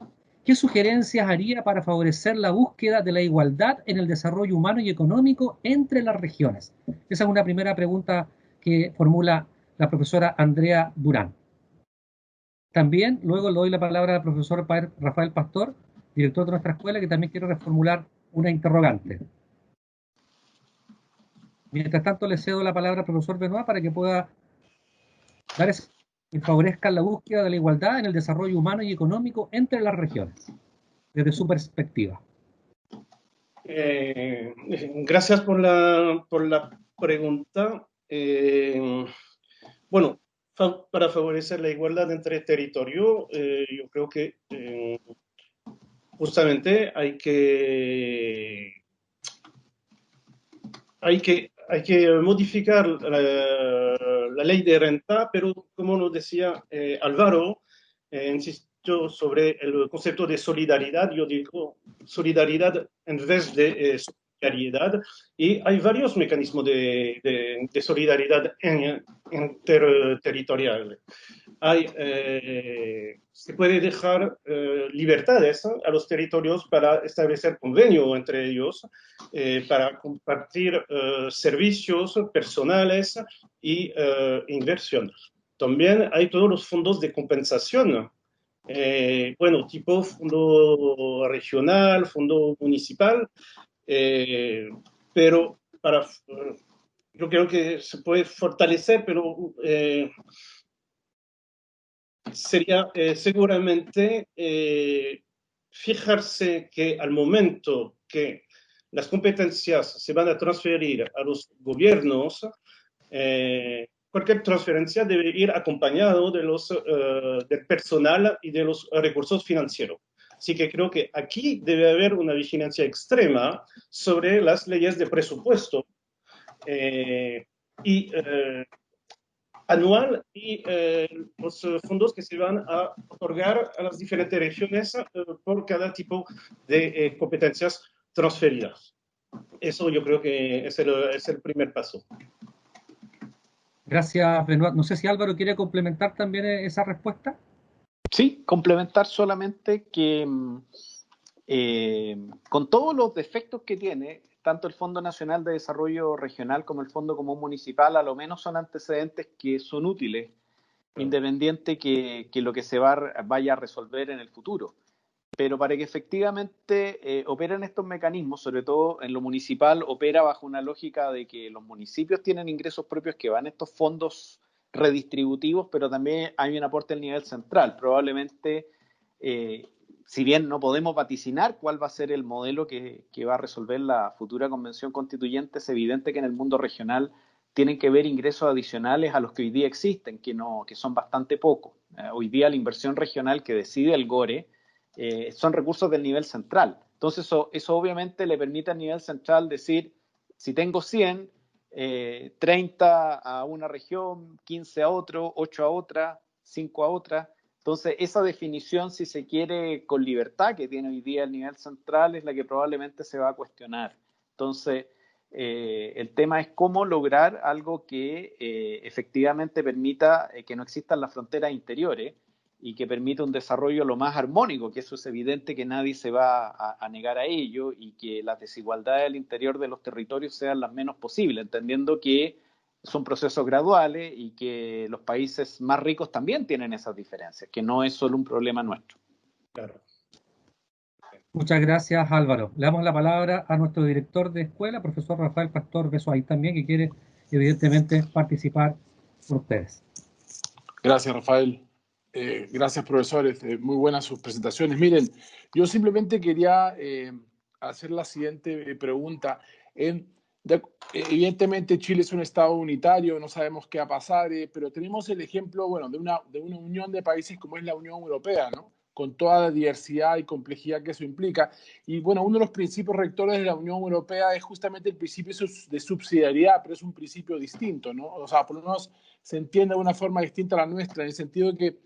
¿qué sugerencias haría para favorecer la búsqueda de la igualdad en el desarrollo humano y económico entre las regiones? Esa es una primera pregunta que formula la profesora Andrea Durán. También luego le doy la palabra al profesor Rafael Pastor, director de nuestra escuela, que también quiere reformular una interrogante. Mientras tanto, le cedo la palabra al profesor Benoit para que pueda dar ese que favorezcan la búsqueda de la igualdad en el desarrollo humano y económico entre las regiones, desde su perspectiva. Gracias por la pregunta. Bueno, para favorecer la igualdad entre territorios, yo creo que justamente hay que modificar la ley de renta, pero como nos decía Álvaro, insisto sobre el concepto de solidaridad, yo digo solidaridad en vez de solidariedad, y hay varios mecanismos de solidaridad interterritorial. Se puede dejar libertades a los territorios para establecer convenio entre ellos, para compartir servicios personales y inversión. También hay todos los fondos de compensación, bueno, tipo fondo regional, fondo municipal, pero yo creo que se puede fortalecer, pero sería seguramente fijarse que al momento que las competencias se van a transferir a los gobiernos, cualquier transferencia debe ir acompañado del personal y de los recursos financieros. Así que creo que aquí debe haber una vigilancia extrema sobre las leyes de presupuesto anual y los fondos que se van a otorgar a las diferentes regiones por cada tipo de competencias transferidas. Eso yo creo que es el primer paso. Gracias, Benoit. No sé si Álvaro quiere complementar también esa respuesta. Sí, complementar solamente que con todos los defectos que tiene, tanto el Fondo Nacional de Desarrollo Regional como el Fondo Común Municipal, a lo menos son antecedentes que son útiles, independiente que lo que se vaya a resolver en el futuro. Pero para que efectivamente operen estos mecanismos, sobre todo en lo municipal, opera bajo una lógica de que los municipios tienen ingresos propios que van a estos fondos redistributivos, pero también hay un aporte al nivel central. Probablemente, si bien no podemos vaticinar cuál va a ser el modelo que va a resolver la futura convención constituyente, es evidente que en el mundo regional tienen que ver ingresos adicionales a los que hoy día existen, que son bastante pocos. Hoy día la inversión regional que decide el GORE son recursos del nivel central. Entonces eso obviamente le permite al nivel central decir, si tengo 100, 30 a una región, 15 a otro, 8 a otra, 5 a otra. Entonces esa definición, si se quiere, con libertad que tiene hoy día el nivel central, es la que probablemente se va a cuestionar. Entonces el tema es cómo lograr algo que efectivamente permita que no existan las fronteras interiores y que permita un desarrollo lo más armónico, que eso es evidente que nadie se va a negar a ello, y que las desigualdades al interior de los territorios sean las menos posibles, entendiendo que son procesos graduales y que los países más ricos también tienen esas diferencias, que no es solo un problema nuestro. Claro. Muchas gracias, Álvaro. Le damos la palabra a nuestro director de escuela, profesor Rafael Pastor Besoay, también, que quiere, evidentemente, participar con ustedes. Gracias, Rafael. Gracias, profesores. Muy buenas sus presentaciones. Miren, yo simplemente quería hacer la siguiente pregunta. Evidentemente, Chile es un estado unitario, no sabemos qué va a pasar, pero tenemos el ejemplo, bueno, de una unión de países como es la Unión Europea, ¿no? Con toda la diversidad y complejidad que eso implica. Y bueno, uno de los principios rectores de la Unión Europea es justamente el principio de subsidiariedad, pero es un principio distinto, ¿no? O sea, por lo menos se entiende de una forma distinta a la nuestra, en el sentido de que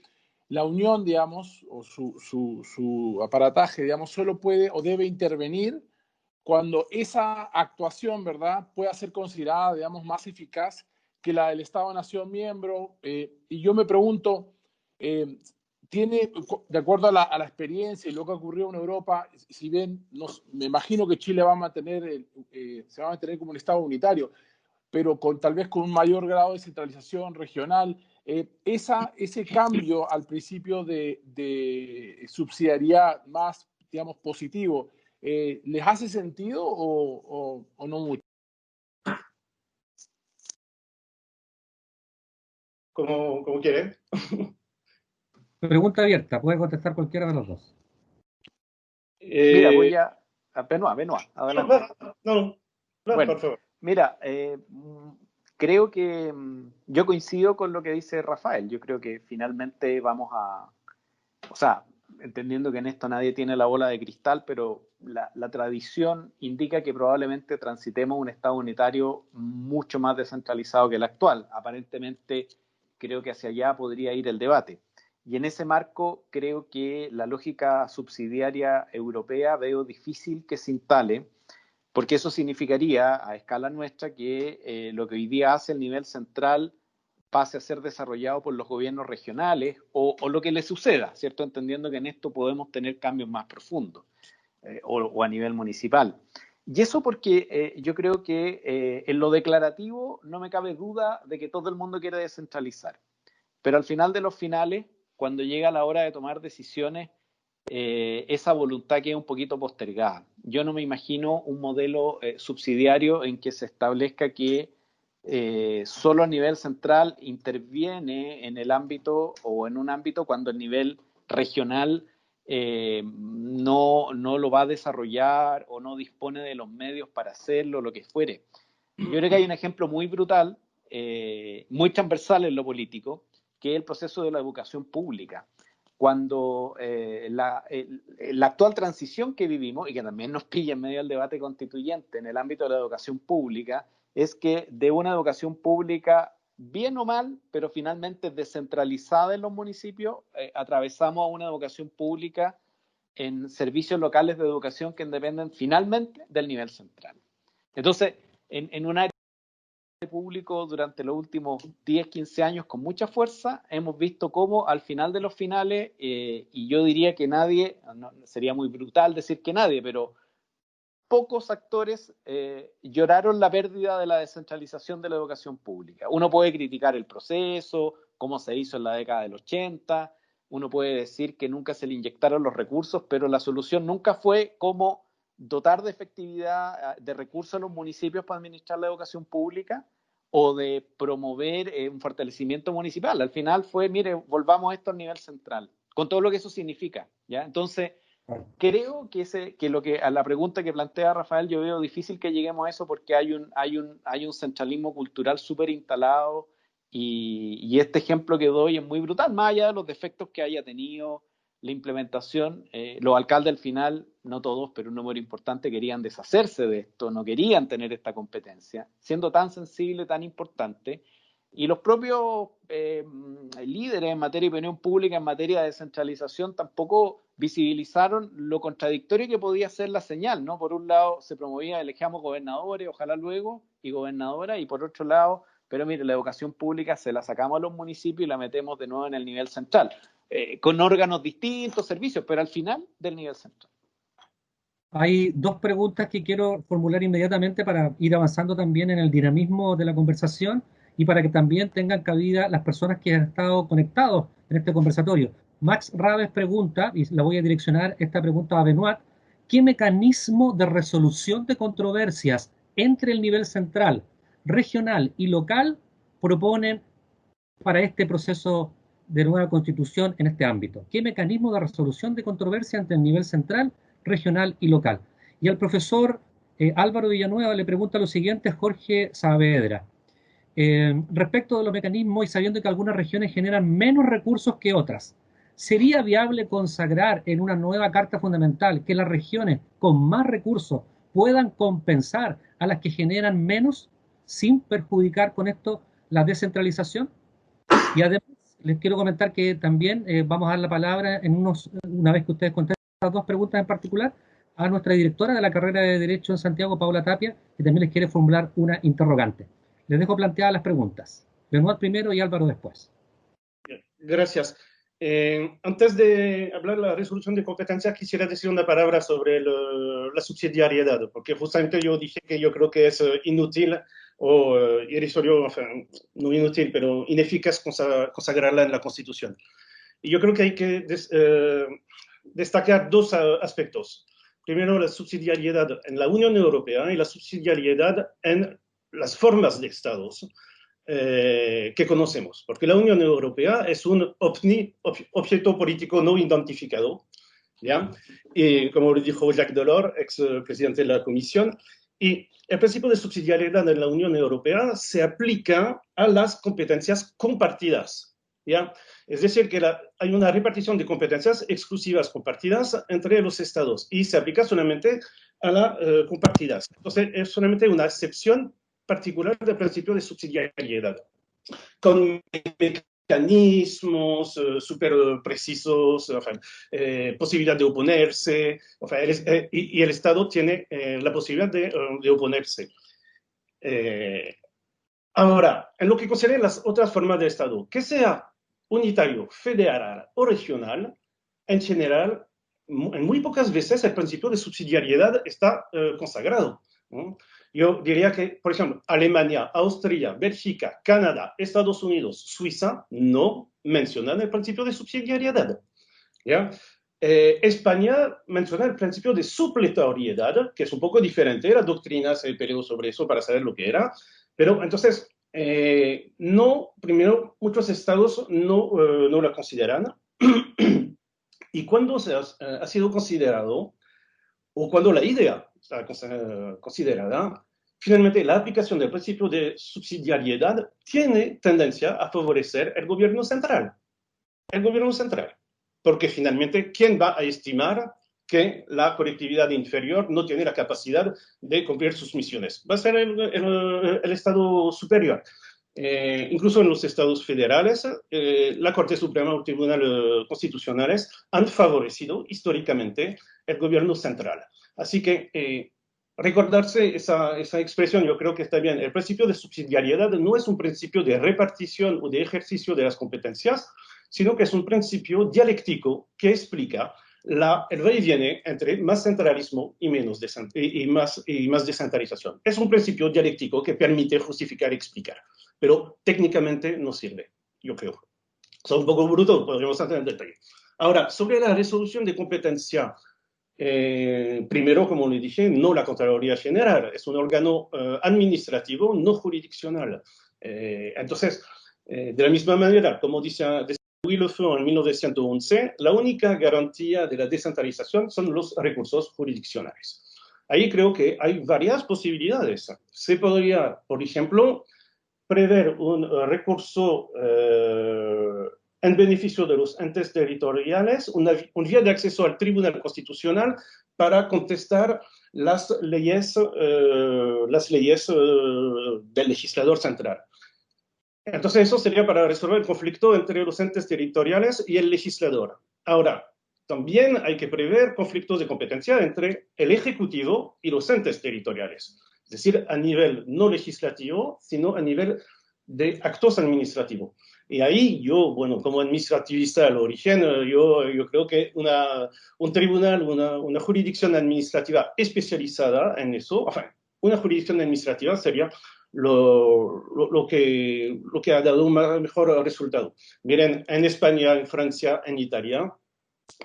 la Unión, digamos, o su aparataje, digamos, solo puede o debe intervenir cuando esa actuación, ¿verdad?, pueda ser considerada, digamos, más eficaz que la del Estado-Nación miembro. Y yo me pregunto, tiene, de acuerdo a la experiencia y lo que ocurrió en Europa, si bien me imagino que Chile va a mantener, se va a mantener como un Estado unitario, pero tal vez con un mayor grado de centralización regional, ese cambio al principio de subsidiariedad más, digamos, positivo, ¿les hace sentido o no mucho? Como quiere. Pregunta abierta, puede contestar cualquiera de los dos. Mira, voy a Benoit, adelante. No, Bueno, por favor. mira, creo que yo coincido con lo que dice Rafael. Yo creo que finalmente o sea, entendiendo que en esto nadie tiene la bola de cristal, pero la tradición indica que probablemente transitemos un Estado unitario mucho más descentralizado que el actual. Aparentemente, creo que hacia allá podría ir el debate. Y en ese marco, creo que la lógica subsidiaria europea veo difícil que se instale, porque eso significaría a escala nuestra que lo que hoy día hace el nivel central pase a ser desarrollado por los gobiernos regionales o lo que le suceda, ¿cierto? Entendiendo que en esto podemos tener cambios más profundos o a nivel municipal. Y eso porque yo creo que en lo declarativo no me cabe duda de que todo el mundo quiere descentralizar, pero al final de los finales, cuando llega la hora de tomar decisiones, esa voluntad queda un poquito postergada. Yo no me imagino un modelo subsidiario en que se establezca que solo a nivel central interviene en el ámbito o en un ámbito cuando el nivel regional no lo va a desarrollar o no dispone de los medios para hacerlo, lo que fuere. Yo creo que hay un ejemplo muy brutal, muy transversal en lo político, que es el proceso de la educación pública. Cuando la actual transición que vivimos, y que también nos pilla en medio del debate constituyente en el ámbito de la educación pública, es que de una educación pública, bien o mal, pero finalmente descentralizada en los municipios, atravesamos a una educación pública en servicios locales de educación que dependen finalmente del nivel central. Entonces, en un área público durante los últimos 10, 15 años con mucha fuerza, hemos visto cómo al final de los finales, y yo diría que nadie, no, sería muy brutal decir que nadie, pero pocos actores lloraron la pérdida de la descentralización de la educación pública. Uno puede criticar el proceso, cómo se hizo en la década del 80, uno puede decir que nunca se le inyectaron los recursos, pero la solución nunca fue cómo dotar de efectividad, de recursos a los municipios para administrar la educación pública o de promover un fortalecimiento municipal. Al final fue, mire, volvamos esto al nivel central, con todo lo que eso significa, ¿ya? Entonces, creo que a la pregunta que plantea Rafael, yo veo difícil que lleguemos a eso porque hay un centralismo cultural súper instalado y este ejemplo que doy es muy brutal, más allá de los defectos que haya tenido la implementación. Los alcaldes al final, no todos, pero un número importante, querían deshacerse de esto, no querían tener esta competencia, siendo tan sensible, tan importante. Y los propios líderes en materia de opinión pública, en materia de descentralización, tampoco visibilizaron lo contradictorio que podía ser la señal, ¿no? Por un lado se promovía, elegíamos gobernadores, ojalá luego, y gobernadoras, y por otro lado, pero mire, la educación pública se la sacamos a los municipios y la metemos de nuevo en el nivel central, con órganos distintos, servicios, pero al final del nivel central. Hay dos preguntas que quiero formular inmediatamente para ir avanzando también en el dinamismo de la conversación y para que también tengan cabida las personas que han estado conectados en este conversatorio. Max Raves pregunta, y la voy a direccionar esta pregunta a Benoit, ¿qué mecanismo de resolución de controversias entre el nivel central, regional y local proponen para este proceso de nueva constitución en este ámbito? ¿Qué mecanismo de resolución de controversia entre el nivel central, regional y local? Y al profesor Álvaro Villanueva le pregunta lo siguiente, Jorge Saavedra. Respecto de los mecanismos y sabiendo que algunas regiones generan menos recursos que otras, ¿sería viable consagrar en una nueva Carta Fundamental que las regiones con más recursos puedan compensar a las que generan menos sin perjudicar con esto la descentralización? Y además les quiero comentar que también vamos a dar la palabra una vez que ustedes contesten las dos preguntas en particular a nuestra directora de la carrera de Derecho en Santiago, Paula Tapia, que también les quiere formular una interrogante. Les dejo planteadas las preguntas. Benoit primero y Álvaro después. Gracias. Antes de hablar de la resolución de competencia, quisiera decir una palabra sobre la subsidiariedad, porque justamente yo dije que yo creo que es inútil o irrisorio, no inútil, pero ineficaz consagrarla en la Constitución. Y yo creo que hay que destacar dos aspectos. Primero, la subsidiariedad en la Unión Europea y la subsidiariedad en las formas de Estados que conocemos, porque la Unión Europea es un objeto político no identificado, ¿ya? Y como lo dijo Jacques Delors, ex presidente de la Comisión, y el principio de subsidiariedad en la Unión Europea se aplica a las competencias compartidas, ¿ya? Es decir, que hay una repartición de competencias exclusivas compartidas entre los Estados y se aplica solamente a las compartidas. Entonces, es solamente una excepción particular del principio de subsidiariedad, con mecanismos súper precisos, posibilidad de oponerse, y el Estado tiene la posibilidad de oponerse. Ahora, en lo que concerne las otras formas de Estado, que sea unitario, federal o regional, en general, en muy pocas veces el principio de subsidiariedad está consagrado, ¿no? Yo diría que, por ejemplo, Alemania, Austria, Bélgica, Canadá, Estados Unidos, Suiza no mencionan el principio de subsidiariedad, ¿ya? España menciona el principio de supletoriedad, que es un poco diferente. La doctrina se peleó sobre eso para saber lo que era. Pero entonces, primero, muchos estados no la consideran. Y cuando ha sido considerado, o cuando la idea está considerada, finalmente la aplicación del principio de subsidiariedad tiene tendencia a favorecer el gobierno central. El gobierno central. Porque finalmente, ¿quién va a estimar que la colectividad inferior no tiene la capacidad de cumplir sus misiones? Va a ser el Estado superior. Incluso en los estados federales, la Corte Suprema o Tribunal Constitucionales han favorecido históricamente el gobierno central. Así que recordarse esa expresión, yo creo que está bien. El principio de subsidiariedad no es un principio de repartición o de ejercicio de las competencias, sino que es un principio dialéctico que explica el va y viene entre más centralismo y más descentralización. Es un principio dialéctico que permite justificar y explicar, pero técnicamente no sirve, yo creo. Es un poco bruto, podríamos entrar en detalle. Ahora, sobre la resolución de competencia, primero, como le dije, no la Contraloría General, es un órgano administrativo, no jurisdiccional. Entonces, de la misma manera, como dice Louis Lefeu en 1911, la única garantía de la descentralización son los recursos jurisdiccionales. Ahí creo que hay varias posibilidades. Se podría, por ejemplo, prever un recurso en beneficio de los entes territoriales, un vía de acceso al Tribunal Constitucional para contestar las leyes del legislador central. Entonces eso sería para resolver el conflicto entre los entes territoriales y el legislador. Ahora, también hay que prever conflictos de competencia entre el Ejecutivo y los entes territoriales. Es decir, a nivel no legislativo, sino a nivel de actos administrativos. Y ahí yo, bueno, como administrativista al origen, yo creo que un tribunal, una jurisdicción administrativa especializada en eso, una jurisdicción administrativa sería lo que ha dado un mejor resultado. Miren, en España, en Francia, en Italia,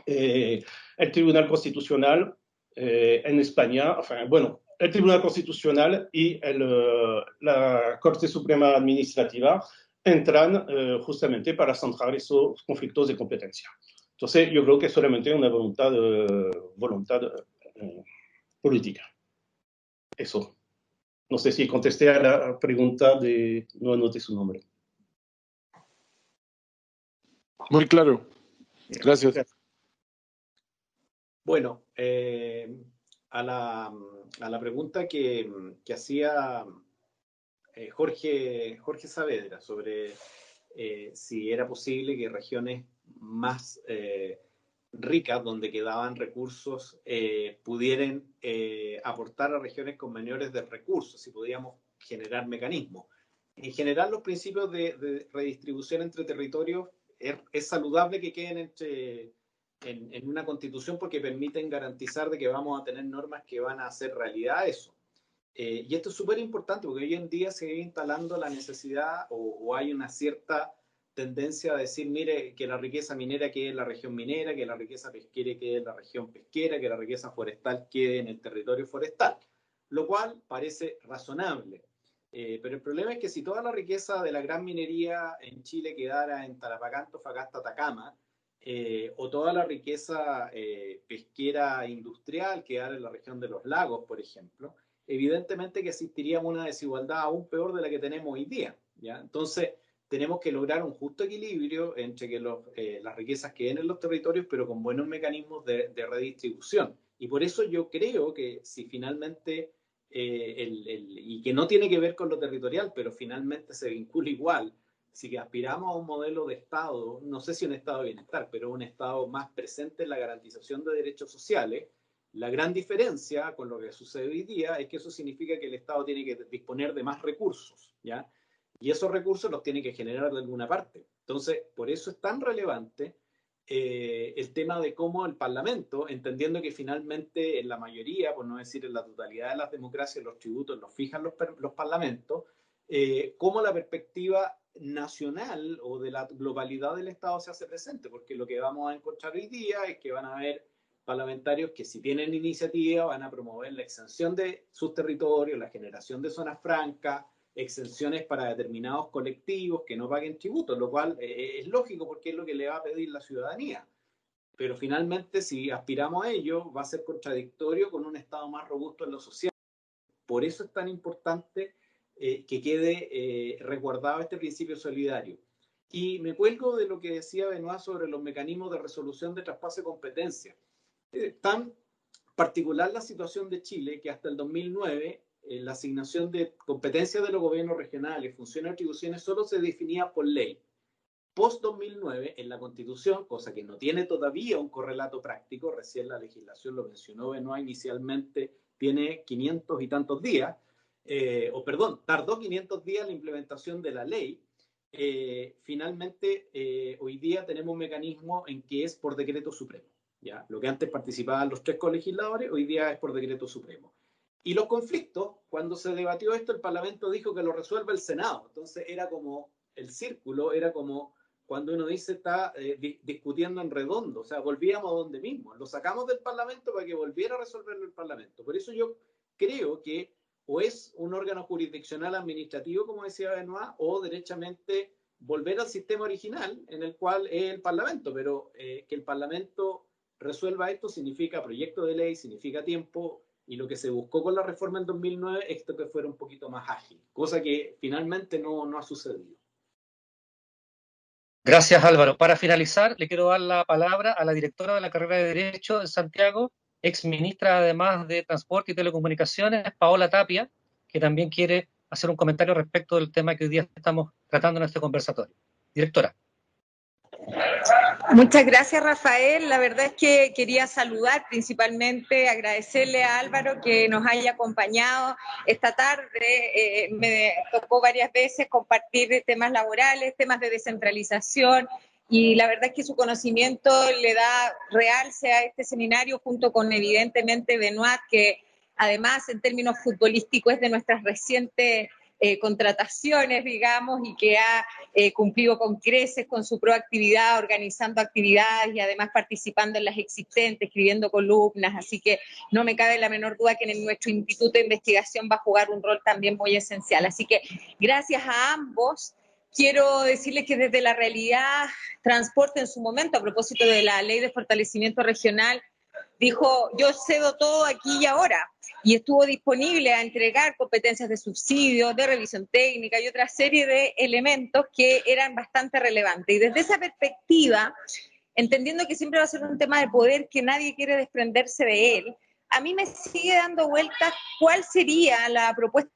el Tribunal Constitucional en España, bueno, el Tribunal Constitucional y la Corte Suprema Administrativa entran justamente para centrar esos conflictos de competencia. Entonces, yo creo que es solamente una voluntad política. Eso. No sé si contesté a la pregunta de... No anoté su nombre. Muy claro. Gracias. Bueno, a la pregunta que hacía Jorge Saavedra sobre si era posible que regiones más ricas, donde quedaban recursos, pudieran aportar a regiones con menores de recursos, si podíamos generar mecanismos. En general, los principios de redistribución entre territorios es saludable que queden en una constitución porque permiten garantizar de que vamos a tener normas que van a hacer realidad eso. Y esto es súper importante porque hoy en día se viene instalando la necesidad o hay una cierta tendencia a decir, mire, que la riqueza minera quede en la región minera, que la riqueza pesquera quede en la región pesquera, que la riqueza forestal quede en el territorio forestal, lo cual parece razonable. Pero el problema es que si toda la riqueza de la gran minería en Chile quedara en Tarapacá, Antofagasta, Atacama, o toda la riqueza pesquera industrial quedara en la región de los lagos, por ejemplo, evidentemente que existiría una desigualdad aún peor de la que tenemos hoy día, ¿ya? Entonces, tenemos que lograr un justo equilibrio entre que las riquezas queden en los territorios, pero con buenos mecanismos de redistribución. Y por eso yo creo que si finalmente, y que no tiene que ver con lo territorial, pero finalmente se vincula igual, si aspiramos a un modelo de Estado, no sé si un Estado de bienestar, pero un Estado más presente en la garantización de derechos sociales, la gran diferencia con lo que sucede hoy día es que eso significa que el Estado tiene que disponer de más recursos, ¿ya? Y esos recursos los tiene que generar de alguna parte. Entonces, por eso es tan relevante el tema de cómo el Parlamento, entendiendo que finalmente en la mayoría, por no decir en la totalidad de las democracias, los tributos los fijan los parlamentos, cómo la perspectiva nacional o de la globalidad del Estado se hace presente, porque lo que vamos a encontrar hoy día es que van a haber parlamentarios que si tienen iniciativa van a promover la exención de sus territorios, la generación de zonas francas, exenciones para determinados colectivos que no paguen tributos, lo cual es lógico porque es lo que le va a pedir la ciudadanía. Pero finalmente, si aspiramos a ello, va a ser contradictorio con un Estado más robusto en lo social. Por eso es tan importante que quede resguardado este principio solidario. Y me cuelgo de lo que decía Benoit sobre los mecanismos de resolución de traspaso de competencias. Tan particular la situación de Chile que hasta el 2009 la asignación de competencias de los gobiernos regionales, funciones y atribuciones solo se definía por ley. Post-2009, en la Constitución, cosa que no tiene todavía un correlato práctico, recién la legislación lo mencionó Benoit inicialmente, tiene 500 y tantos días, tardó 500 días la implementación de la ley. Finalmente, hoy día tenemos un mecanismo en que es por decreto supremo. ¿Ya? Lo que antes participaban los 3 colegisladores, hoy día es por decreto supremo. Y los conflictos, cuando se debatió esto, el Parlamento dijo que lo resuelva el Senado. Entonces era como el círculo, era como cuando uno dice está discutiendo en redondo, o sea, volvíamos a donde mismo. Lo sacamos del Parlamento para que volviera a resolverlo el Parlamento. Por eso yo creo que o es un órgano jurisdiccional administrativo, como decía Benoit, o derechamente volver al sistema original en el cual es el Parlamento, pero que el Parlamento resuelva esto significa proyecto de ley, significa tiempo, y lo que se buscó con la reforma en 2009 es que fuera un poquito más ágil, cosa que finalmente no ha sucedido. Gracias, Álvaro. Para finalizar, le quiero dar la palabra a la directora de la carrera de Derecho de Santiago, ex ministra además de Transporte y Telecomunicaciones, Paola Tapia, que también quiere hacer un comentario respecto del tema que hoy día estamos tratando en este conversatorio. Directora. Muchas gracias, Rafael. La verdad es que quería saludar, principalmente agradecerle a Álvaro que nos haya acompañado esta tarde. Me tocó varias veces compartir temas laborales, temas de descentralización, y la verdad es que su conocimiento le da realce a este seminario junto con, evidentemente, Benoit, que además en términos futbolísticos es de nuestras recientes contrataciones, digamos, y que ha cumplido con creces con su proactividad, organizando actividades y además participando en las existentes, escribiendo columnas, así que no me cabe la menor duda que en nuestro Instituto de Investigación va a jugar un rol también muy esencial. Así que gracias a ambos. Quiero decirles que desde la realidad Transporte en su momento, a propósito de la Ley de Fortalecimiento Regional, dijo, yo cedo todo aquí y ahora, y estuvo disponible a entregar competencias de subsidio, de revisión técnica y otra serie de elementos que eran bastante relevantes. Y desde esa perspectiva, entendiendo que siempre va a ser un tema de poder que nadie quiere desprenderse de él, a mí me sigue dando vueltas cuál sería la propuesta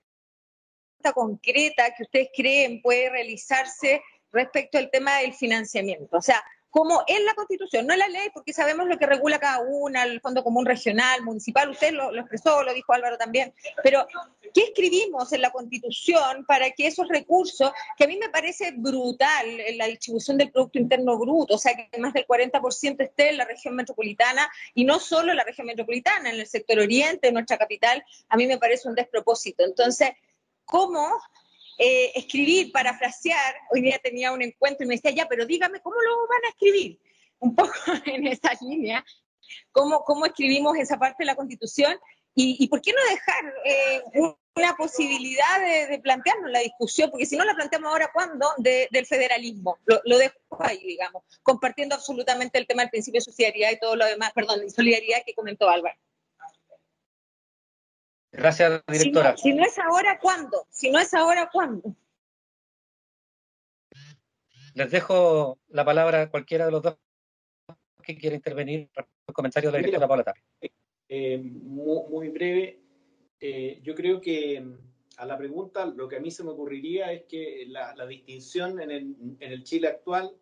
concreta que ustedes creen puede realizarse respecto al tema del financiamiento. O sea, como en la Constitución, no en la ley, porque sabemos lo que regula cada una, el Fondo Común Regional, Municipal, usted lo expresó, lo dijo Álvaro también, pero ¿qué escribimos en la Constitución para que esos recursos, que a mí me parece brutal en la distribución del Producto Interno Bruto, o sea, que más del 40% esté en la región metropolitana, y no solo en la región metropolitana, en el sector oriente, en nuestra capital, a mí me parece un despropósito. Entonces, ¿cómo escribir, parafrasear? Hoy día tenía un encuentro y me decía, ya, pero dígame, ¿cómo lo van a escribir? Un poco en esa línea, ¿cómo escribimos esa parte de la Constitución? ¿Y por qué no dejar una posibilidad de plantearnos la discusión? Porque si no la planteamos ahora, ¿cuándo? Del federalismo. Lo dejo ahí, digamos, compartiendo absolutamente el tema del principio de subsidiariedad y todo lo demás, perdón, de solidaridad que comentó Álvaro. Gracias, directora. Si no es ahora, ¿cuándo? Si no es ahora, ¿cuándo? Les dejo la palabra a cualquiera de los dos que quiera intervenir por los comentarios de la directora Paula Tapia. Muy breve. Yo creo que a la pregunta lo que a mí se me ocurriría es que la distinción en el Chile actual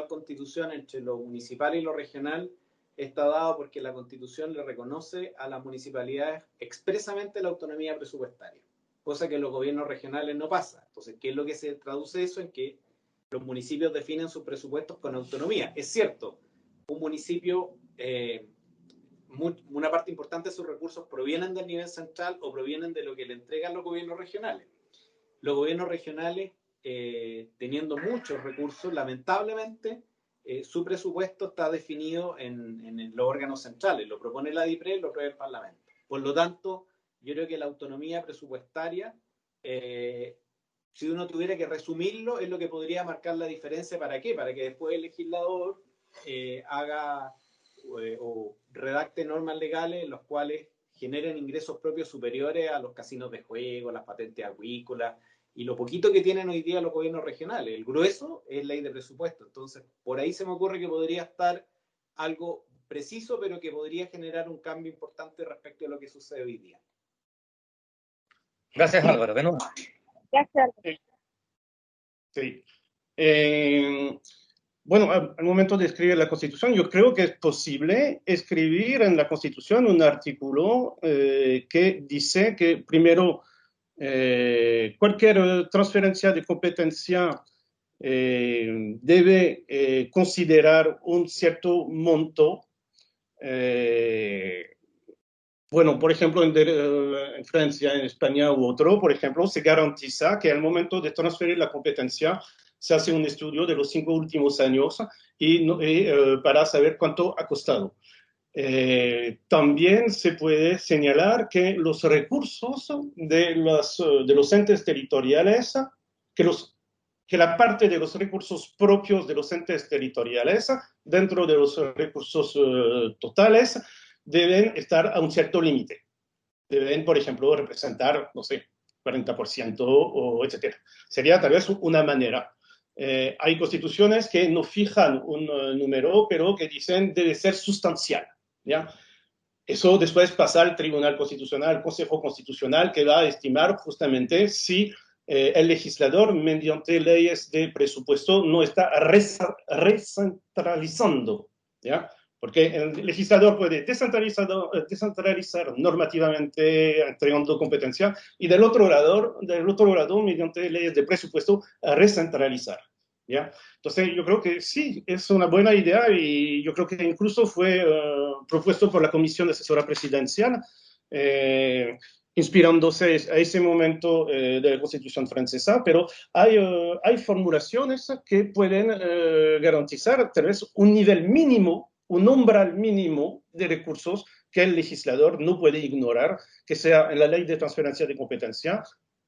constitución entre lo municipal y lo regional está dado porque la Constitución le reconoce a las municipalidades expresamente la autonomía presupuestaria, cosa que en los gobiernos regionales no pasa. Entonces, ¿qué es lo que se traduce eso? En que los municipios definen sus presupuestos con autonomía. Es cierto, un municipio, una parte importante de sus recursos provienen del nivel central o provienen de lo que le entregan los gobiernos regionales. Los gobiernos regionales, teniendo muchos recursos, lamentablemente, su presupuesto está definido en los órganos centrales, lo propone la DIPRE, lo aprueba el Parlamento. Por lo tanto, yo creo que la autonomía presupuestaria, si uno tuviera que resumirlo, es lo que podría marcar la diferencia. ¿Para qué? Para que después el legislador haga o redacte normas legales en las cuales generen ingresos propios superiores a los casinos de juego, las patentes acuícolas, y lo poquito que tienen hoy día los gobiernos regionales. El grueso es ley de presupuesto. Entonces, por ahí se me ocurre que podría estar algo preciso, pero que podría generar un cambio importante respecto a lo que sucede hoy día. Gracias, Álvaro. Benoit. Gracias. Sí. Bueno, al momento de escribir la Constitución, yo creo que es posible escribir en la Constitución un artículo que dice que, primero, cualquier transferencia de competencia debe considerar un cierto monto. Bueno, por ejemplo, en Francia, en España u otro, por ejemplo, se garantiza que al momento de transferir la competencia se hace un estudio de los 5 últimos años para saber cuánto ha costado. También se puede señalar que los recursos de los entes territoriales, que la parte de los recursos propios de los entes territoriales dentro de los recursos totales deben estar a un cierto límite. Deben, por ejemplo, representar, no sé, 40% o etcétera. Sería tal vez una manera. Hay constituciones que no fijan un número, pero que dicen debe ser sustancial, ¿ya? Eso después pasa al Tribunal Constitucional, al Consejo Constitucional, que va a estimar justamente si el legislador, mediante leyes de presupuesto, no está recentralizando, ¿ya? Porque el legislador puede descentralizar normativamente, entregando competencia, y del otro lado, mediante leyes de presupuesto, recentralizar, ¿ya? Entonces, yo creo que sí, es una buena idea, y yo creo que incluso fue propuesto por la Comisión Asesora Presidencial. inspirándose a ese momento de la Constitución francesa, pero hay formulaciones que pueden garantizar tal vez un nivel mínimo, un umbral mínimo de recursos que el legislador no puede ignorar, que sea en la ley de transferencia de competencia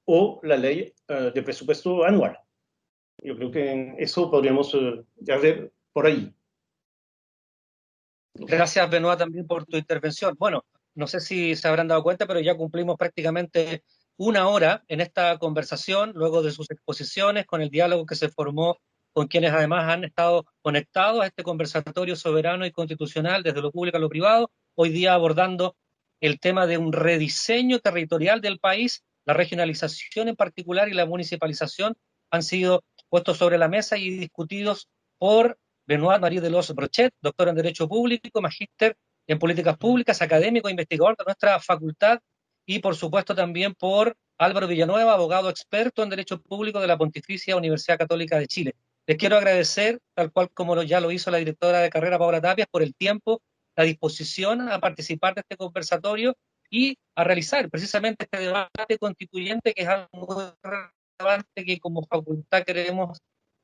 o la ley de presupuesto anual. Yo creo que eso podríamos ya ver por ahí. Gracias, Benoit, también por tu intervención. Bueno, no sé si se habrán dado cuenta, pero ya cumplimos prácticamente una hora en esta conversación, luego de sus exposiciones, con el diálogo que se formó con quienes además han estado conectados a este conversatorio soberano y constitucional desde lo público a lo privado, hoy día abordando el tema de un rediseño territorial del país, la regionalización en particular y la municipalización han sido puestos sobre la mesa y discutidos por Benoit Marie Delos Brochet, doctor en Derecho Público, magíster en Políticas Públicas, académico e investigador de nuestra facultad, y por supuesto también por Álvaro Villanueva, abogado experto en Derecho Público de la Pontificia Universidad Católica de Chile. Les quiero agradecer, tal cual como ya lo hizo la directora de carrera Paula Tapias, por el tiempo, la disposición a participar de este conversatorio y a realizar precisamente este debate constituyente, que es algo muy relevante que como facultad queremos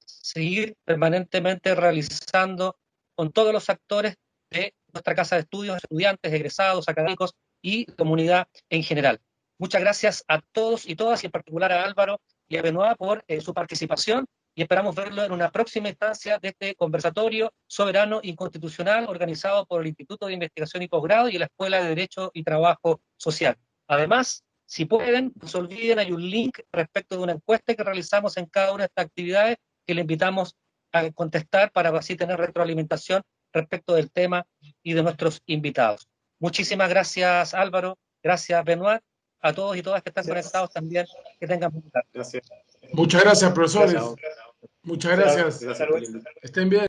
seguir permanentemente realizando con todos los actores de nuestra casa de estudios, estudiantes, egresados, académicos y comunidad en general. Muchas gracias a todos y todas, y en particular a Álvaro y a Benoit por su participación, y esperamos verlo en una próxima instancia de este conversatorio soberano y constitucional organizado por el Instituto de Investigación y Posgrado y la Escuela de Derecho y Trabajo Social. Además, si pueden, no se olviden, hay un link respecto de una encuesta que realizamos en cada una de estas actividades que le invitamos a contestar para así tener retroalimentación respecto del tema y de nuestros invitados. Muchísimas gracias, Álvaro, gracias, Benoit, a todos y todas que están conectados también, que tengan buena tarde. Gracias. Muchas gracias, profesores. Gracias. Muchas gracias. Gracias. Estén bien.